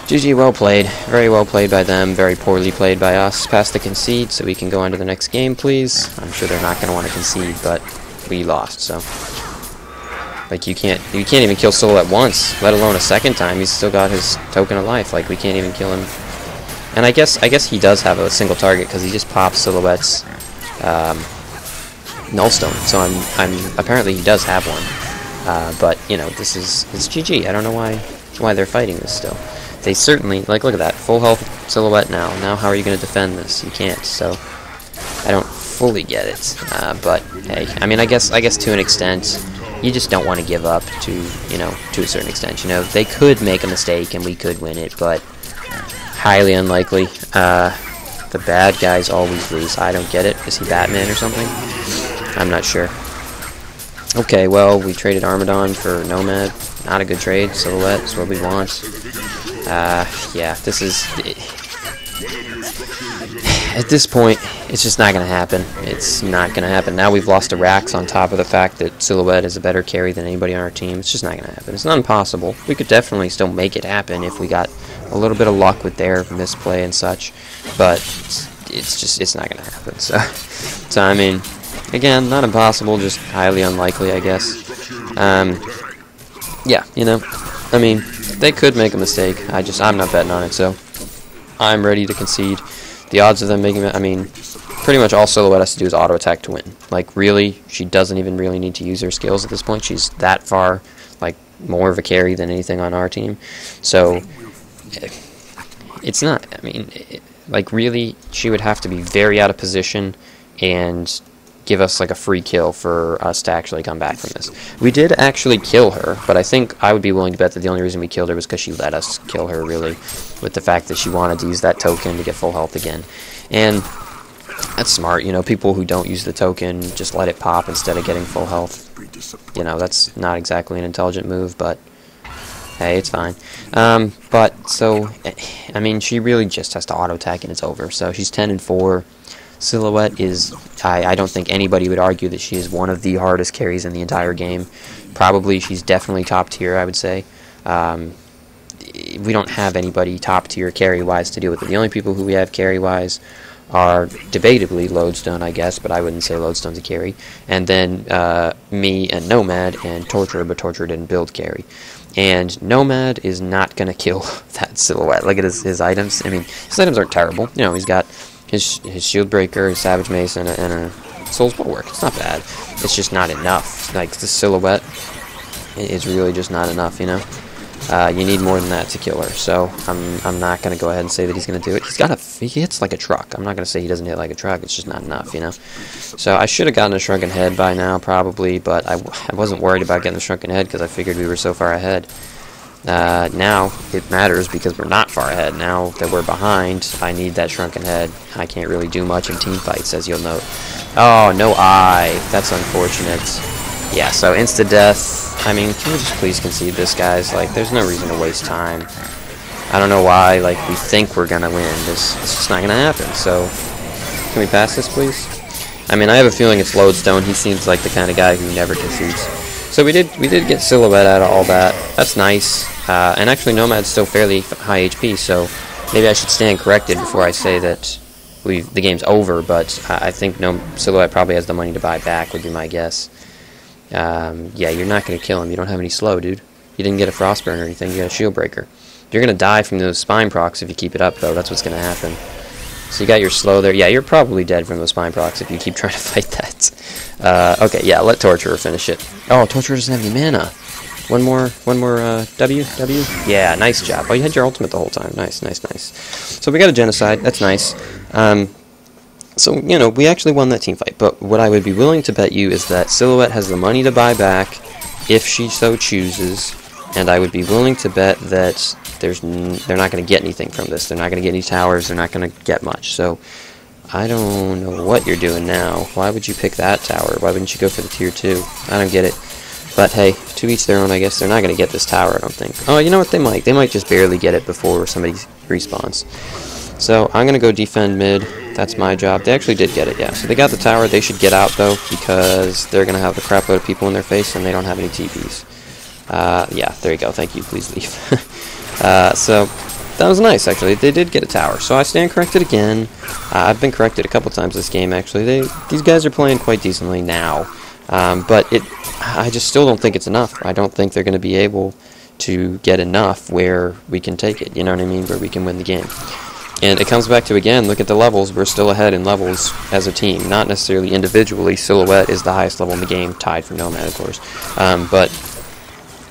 GG, well played. Very well played by them, very poorly played by us. Pass the concede so we can go on to the next game, please. I'm sure they're not going to want to concede, but we lost, so... Like, you can't even kill Silhouette once, let alone a second time. He's still got his token of life. Like, we can't even kill him. And I guess he does have a single target, because he just pops Silhouette's Nullstone. So I'm apparently he does have one. But you know, it's GG. I don't know why they're fighting this still. They certainly, like, look at that, full health Silhouette now. Now how are you going to defend this? You can't. So I don't fully get it. But hey, I mean, I guess to an extent. You just don't want to give up to a certain extent. You know, they could make a mistake and we could win it, but highly unlikely. The bad guys always lose. I don't get it. Is he Batman or something? I'm not sure. Okay, well, we traded Armadon for Nomad. Not a good trade. Silhouette is what we want. Yeah, this is... At this point, It's just not going to happen. It's not going to happen. Now we've lost to Rax on top of the fact that Silhouette is a better carry than anybody on our team. It's just not going to happen. It's not impossible. We could definitely still make it happen if we got a little bit of luck with their misplay and such, but it's not going to happen. So I mean, again, not impossible, just highly unlikely, I guess. Yeah, you know, I mean, they could make a mistake. I'm not betting on it, so I'm ready to concede. The odds of them making it, I mean, pretty much all Silhouette has to do is auto attack to win. Like, really, she doesn't even really need to use her skills at this point. She's that far, like, more of a carry than anything on our team. So it's not, I mean, like, really, she would have to be very out of position and give us, like, a free kill for us to actually come back from this. We did actually kill her, but I think I would be willing to bet that the only reason we killed her was because she let us kill her, really, with the fact that she wanted to use that token to get full health again. And that's smart, you know, people who don't use the token just let it pop instead of getting full health. You know, that's not exactly an intelligent move, but hey, it's fine. But, so, I mean, she really just has to auto-attack and it's over. So she's 10-4. Silhouette is, I don't think anybody would argue that she is one of the hardest carries in the entire game. Probably, she's definitely top tier, I would say. We don't have anybody top tier carry-wise to deal with it. The only people who we have carry-wise are debatably Lodestone, I guess, but I wouldn't say Lodestone's a carry. And then me and Nomad and Torturer, but Torturer didn't build carry. And Nomad is not going to kill that Silhouette. Look at his items. I mean, his items aren't terrible. You know, he's got his Shield Breaker, his Savage Mace, and a Soul's Bulwark. It's not bad. It's just not enough. Like, the Silhouette is really just not enough, you know? You need more than that to kill her. So I'm not going to go ahead and say that he's going to do it. He hits like a truck. I'm not going to say he doesn't hit like a truck. It's just not enough, you know? So I should have gotten a Shrunken Head by now, probably, but I wasn't worried about getting the Shrunken Head because I figured we were so far ahead. Now it matters because we're not far ahead. Now that we're behind, I need that Shrunken Head. I can't really do much in team fights, as you'll note. Oh, no eye. That's unfortunate. Yeah, so insta-death. I mean, can we just please concede this, guys? Like, there's no reason to waste time. I don't know why, like, we think we're gonna win. It's just not gonna happen, so can we pass this, please? I mean, I have a feeling it's Lodestone. He seems like the kind of guy who never concedes. So we did get Silhouette out of all that. That's nice. And actually, Nomad's still fairly high HP, so maybe I should stand corrected before I say that the game's over, but I think Silhouette probably has the money to buy back, would be my guess. Yeah, you're not going to kill him. You don't have any slow, dude. You didn't get a Frostburn or anything. You got a Shield Breaker. You're going to die from those Spine procs if you keep it up, though. That's what's going to happen. So you got your slow there. Yeah, you're probably dead from those Spine procs if you keep trying to fight that. Okay, yeah, let Torturer finish it. Oh, Torturer doesn't have any mana. One more, W? Yeah, nice job. Oh, you had your ultimate the whole time. Nice. So we got a Genocide. That's nice. So, you know, we actually won that team fight, but what I would be willing to bet you is that Silhouette has the money to buy back if she so chooses, and I would be willing to bet that they're not going to get anything from this. They're not going to get any towers. They're not going to get much. So, I don't know what you're doing now. Why would you pick that tower? Why wouldn't you go for the tier 2? I don't get it. But hey, to each their own, I guess. They're not going to get this tower, I don't think. Oh, you know what? They might. They might just barely get it before somebody respawns. So, I'm going to go defend mid. That's my job. They actually did get it, yeah. So they got the tower. They should get out, though, because they're going to have a crap load of people in their face, and they don't have any TPs. Yeah, there you go. Thank you. Please leave. So that was nice, actually. They did get a tower. So I stand corrected again. I've been corrected a couple times this game, actually. These guys are playing quite decently now. But I just still don't think it's enough. I don't think they're going to be able to get enough where we can take it. You know what I mean? Where we can win the game. And it comes back to, again, look at the levels. We're still ahead in levels as a team. Not necessarily individually. Silhouette is the highest level in the game, tied for Nomad, of course. But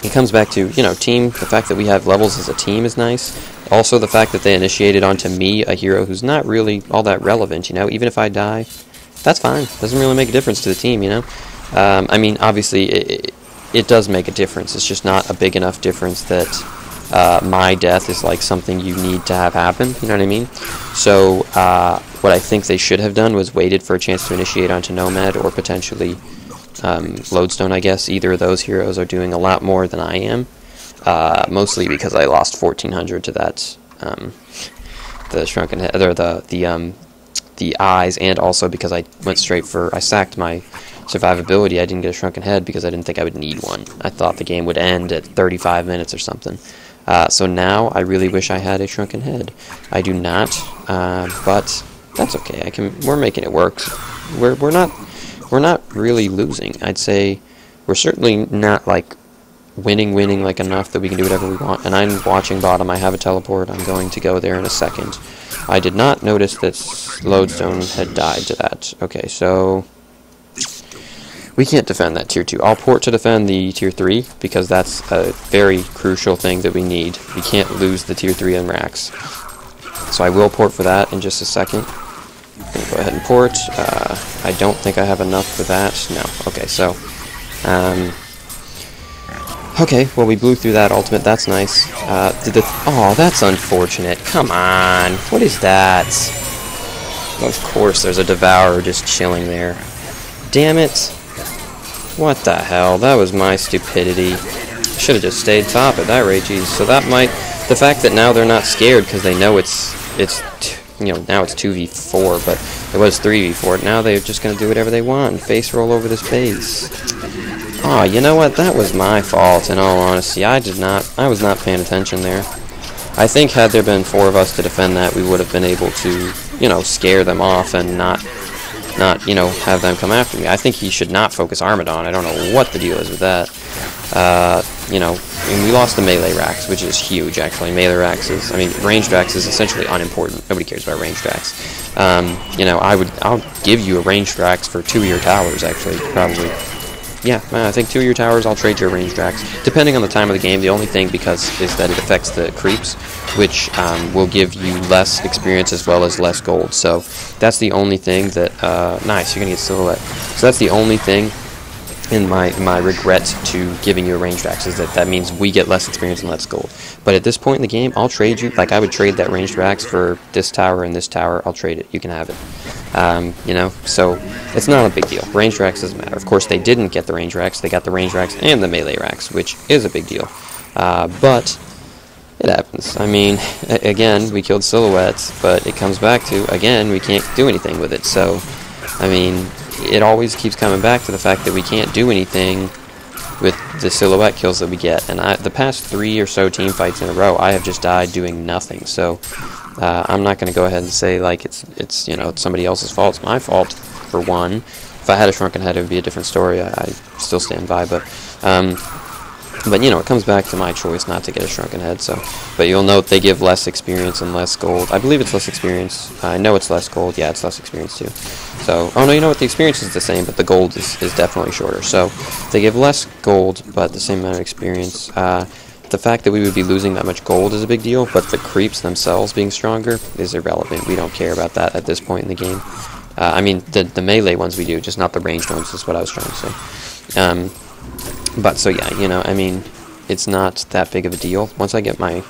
it comes back to, you know, team. The fact that we have levels as a team is nice. Also, the fact that they initiated onto me, a hero who's not really all that relevant, you know. Even if I die, that's fine. Doesn't really make a difference to the team, you know. I mean, obviously, it does make a difference. It's just not a big enough difference that my death is like something you need to have happen, you know what I mean? So what I think they should have done was waited for a chance to initiate onto Nomad or potentially Lodestone, I guess. Either of those heroes are doing a lot more than I am, mostly because I lost 1,400 to that the Shrunken Head, or the the eyes, and also because I went straight for, I sacked my survivability. I didn't get a shrunken head because I didn't think I would need one. I thought the game would end at 35 minutes or something. So now I really wish I had a shrunken head. I do not, but that's okay. We're making it work. We're not really losing. I'd say we're certainly not like winning like enough that we can do whatever we want. And I'm watching bottom. I have a teleport. I'm going to go there in a second. I did not notice that Lodestone had died to that. Okay, so we can't defend that tier 2. I'll port to defend the tier 3 because that's a very crucial thing that we need. We can't lose the tier 3 Rax. So I will port for that in just a second. I'm going to go ahead and port. I don't think I have enough for that. No. Okay, so okay, well, we blew through that ultimate. That's nice. Oh, that's unfortunate. Come on. What is that? Of course, there's a Devourer just chilling there. Damn it. What the hell? That was my stupidity. Should have just stayed top at that rate, geez. So that might... The fact that now they're not scared because they know it's you know, now it's 2v4, but it was 3v4. Now they're just going to do whatever they want and face roll over this base. Oh, you know what? That was my fault, in all honesty. I was not paying attention there. I think had there been 4 of us to defend that, we would have been able to, you know, scare them off and not, you know, have them come after me. I think he should not focus Armadon. I don't know what the deal is with that. You know, I mean, we lost the melee Rax, which is huge, actually. Melee Rax is, I mean, ranged Rax is essentially unimportant. Nobody cares about ranged Rax. You know, I'll give you a ranged Rax for 2 of your towers, actually, probably. Yeah, I think 2 of your towers, I'll trade you a ranged Rax. Depending on the time of the game, the only thing, is that it affects the creeps, which will give you less experience as well as less gold. So that's the only thing that, nice, you're going to get Silhouette. So that's the only thing in my regret to giving you a ranged Rax, is that means we get less experience and less gold. But at this point in the game, I'll trade you, like I would trade that ranged Rax for this tower and this tower. I'll trade it. You can have it. You know, so it's not a big deal. Ranged Rax doesn't matter. Of course, they didn't get the ranged Rax. They got the ranged Rax and the melee Rax, which is a big deal. But it happens. I mean, again, we killed Silhouettes, but it comes back to, again, we can't do anything with it. So, I mean, it always keeps coming back to the fact that we can't do anything with the Silhouette kills that we get. And the past 3 or so team fights in a row, I have just died doing nothing. So I'm not going to go ahead and say like it's you know, it's somebody else's fault. It's my fault for one. If I had a shrunken head, it would be a different story. I still stand by, but you know, it comes back to my choice not to get a shrunken head. So, but you'll note they give less experience and less gold. I believe it's less experience. I know it's less gold. Yeah, it's less experience too. So, oh no, you know what? The experience is the same, but the gold is definitely shorter. So, they give less gold, but the same amount of experience. The fact that we would be losing that much gold is a big deal, but the creeps themselves being stronger is irrelevant. We don't care about that at this point in the game. I mean, the melee ones we do, just not the ranged ones, is what I was trying to say. But, so yeah, you know, I mean, it's not that big of a deal. Once I get my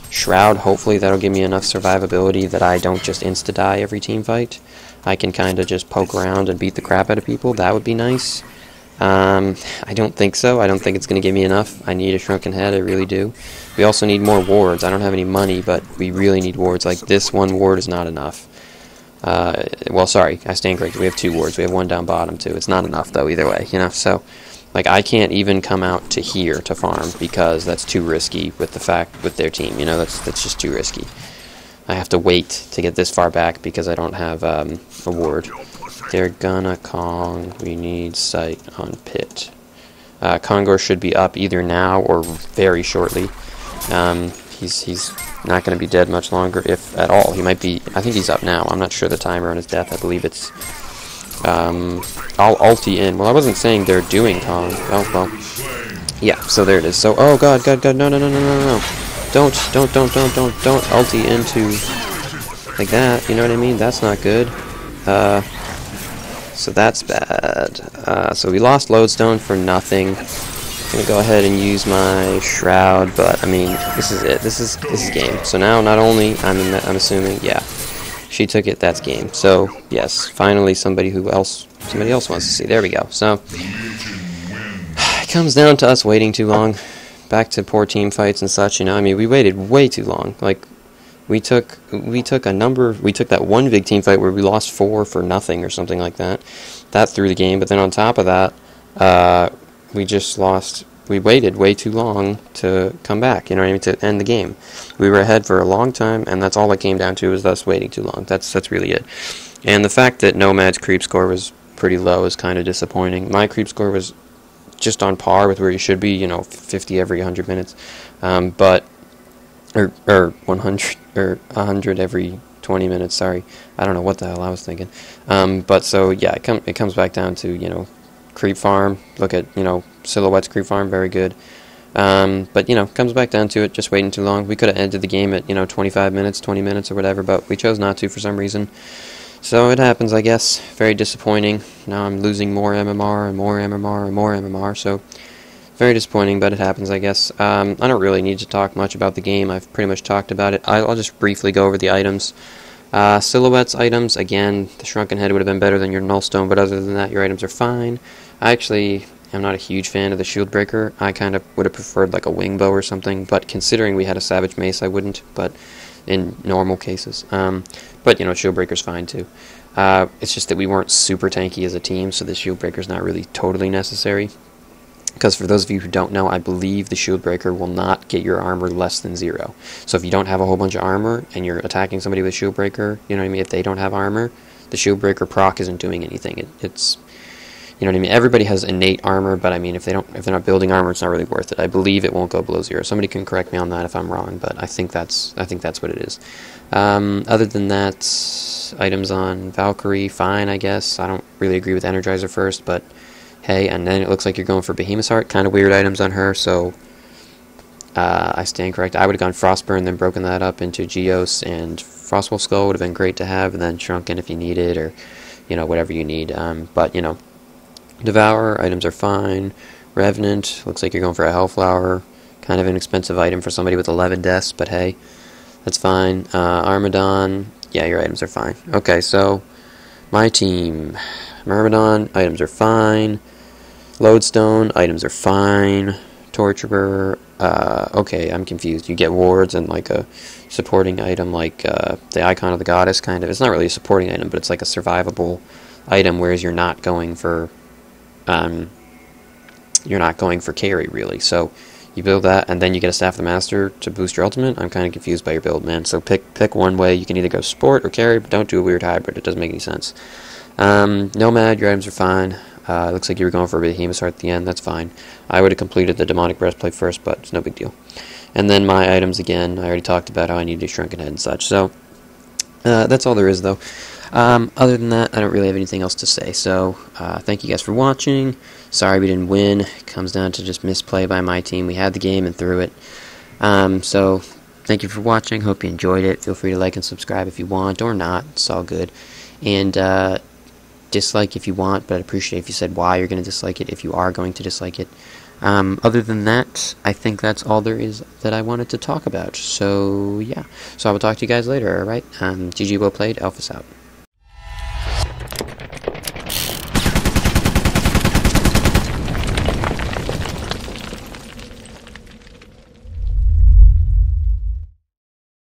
Shroud, hopefully that'll give me enough survivability that I don't just insta-die every team fight. I can kind of just poke around and beat the crap out of people. That would be nice. I don't think so. I don't think it's going to give me enough. I need a shrunken head, I really do. We also need more wards. I don't have any money, but we really need wards. Like, this one ward is not enough. Well, sorry, I stand corrected. We have 2 wards. We have 1 down bottom, too. It's not enough, though, either way, you know, so... Like, I can't even come out to here to farm because that's too risky with their team, you know, that's just too risky. I have to wait to get this far back because I don't have a ward. They're gonna Kong. We need sight on pit. Kongor should be up either now or very shortly. He's not going to be dead much longer, if at all. He might be... I think he's up now. I'm not sure the timer on his death. I believe it's... I'll ulti in. Well, I wasn't saying they're doing Kong. Oh, well. Yeah, so there it is. So, oh, God, no. Don't ulti into... like that, you know what I mean? That's not good. So that's bad. So we lost Lodestone for nothing. I'm gonna go ahead and use my Shroud, but I mean, this is it. This is game. So now, not only I'm assuming, yeah, she took it. That's game. So yes, finally somebody else wants to see. There we go. So it comes down to us waiting too long. Back to poor team fights and such. You know, I mean, we waited way too long. Like, We took that one big team fight where we lost 4 for nothing or something like that. That threw the game, but then on top of that, we just lost. We waited way too long to come back, you know what I mean, to end the game. We were ahead for a long time, and that's all it came down to, was us waiting too long. That's really it. And the fact that Nomad's creep score was pretty low is kind of disappointing. My creep score was just on par with where you should be, you know, 50 every 100 minutes, or 100, or 100 every 20 minutes, sorry. I don't know what the hell I was thinking. But so, yeah, it comes back down to, you know, creep farm. Look at, you know, Silhouette's creep farm, very good. But, you know, comes back down to it, just waiting too long. We could have ended the game at, you know, 25 minutes, 20 minutes or whatever, but we chose not to for some reason. So it happens, I guess. Very disappointing. Now I'm losing more MMR and more MMR and more MMR, so very disappointing, but it happens, I guess. I don't really need to talk much about the game. I've pretty much talked about it. I'll just briefly go over the items. Silhouette's items, again, the Shrunken Head would have been better than your Nullstone, but other than that, your items are fine. I actually am not a huge fan of the Shield Breaker. I kind of would have preferred like a Wing Bow or something, but considering we had a Savage Mace, I wouldn't, but in normal cases. But, you know, Shield Breaker's fine too. It's just that we weren't super tanky as a team, so the Shield Breaker's not really totally necessary. Because for those of you who don't know, I believe the Shield Breaker will not get your armor less than 0. So if you don't have a whole bunch of armor and you're attacking somebody with Shield Breaker, you know what I mean, if they don't have armor, the Shield Breaker proc isn't doing anything. It's, you know what I mean, everybody has innate armor, but I mean, if they're not building armor, it's not really worth it. I believe it won't go below 0. Somebody can correct me on that if I'm wrong, but I think that's what it is. Other than that, items on Valkyrie, fine, I guess. I don't really agree with Energizer first, but hey, and then it looks like you're going for Behemoth's Heart. Kind of weird items on her, so I stand correct. I would have gone Frostburn, then broken that up into Geos, and Frostwolf Skull would have been great to have, and then Shrunken if you need it, or, you know, whatever you need. But, you know, Devour, items are fine. Revenant, looks like you're going for a Hellflower. Kind of an expensive item for somebody with 11 deaths, but hey, that's fine. Armadon, yeah, your items are fine. Okay, so, my team. Myrmidon, items are fine. Lodestone, items are fine. Torturer, okay, I'm confused. You get wards and like a supporting item, like the Icon of the Goddess, kind of. It's not really a supporting item, but it's like a survivable item, whereas you're not going for carry, really. So you build that, and then you get a Staff of the Master to boost your ultimate. I'm kind of confused by your build, man. So pick one way. You can either go support or carry, but don't do a weird hybrid. It doesn't make any sense. Nomad, your items are fine. Looks like you were going for a Behemoth's Heart at the end. That's fine. I would have completed the Demonic Breastplate first, but it's no big deal. And then my items, again, I already talked about how I need to do Shrunken Head and such. So, that's all there is, though. Other than that, I don't really have anything else to say. So, thank you guys for watching. Sorry we didn't win. It comes down to just misplay by my team. We had the game and threw it. So, thank you for watching. Hope you enjoyed it. Feel free to like and subscribe if you want, or not. It's all good. And, dislike if you want, but I'd appreciate if you said why you're going to dislike it, if you are going to dislike it. Other than that, I think that's all there is that I wanted to talk about. So, yeah. So I will talk to you guys later, alright? GG, well played. Elfis out.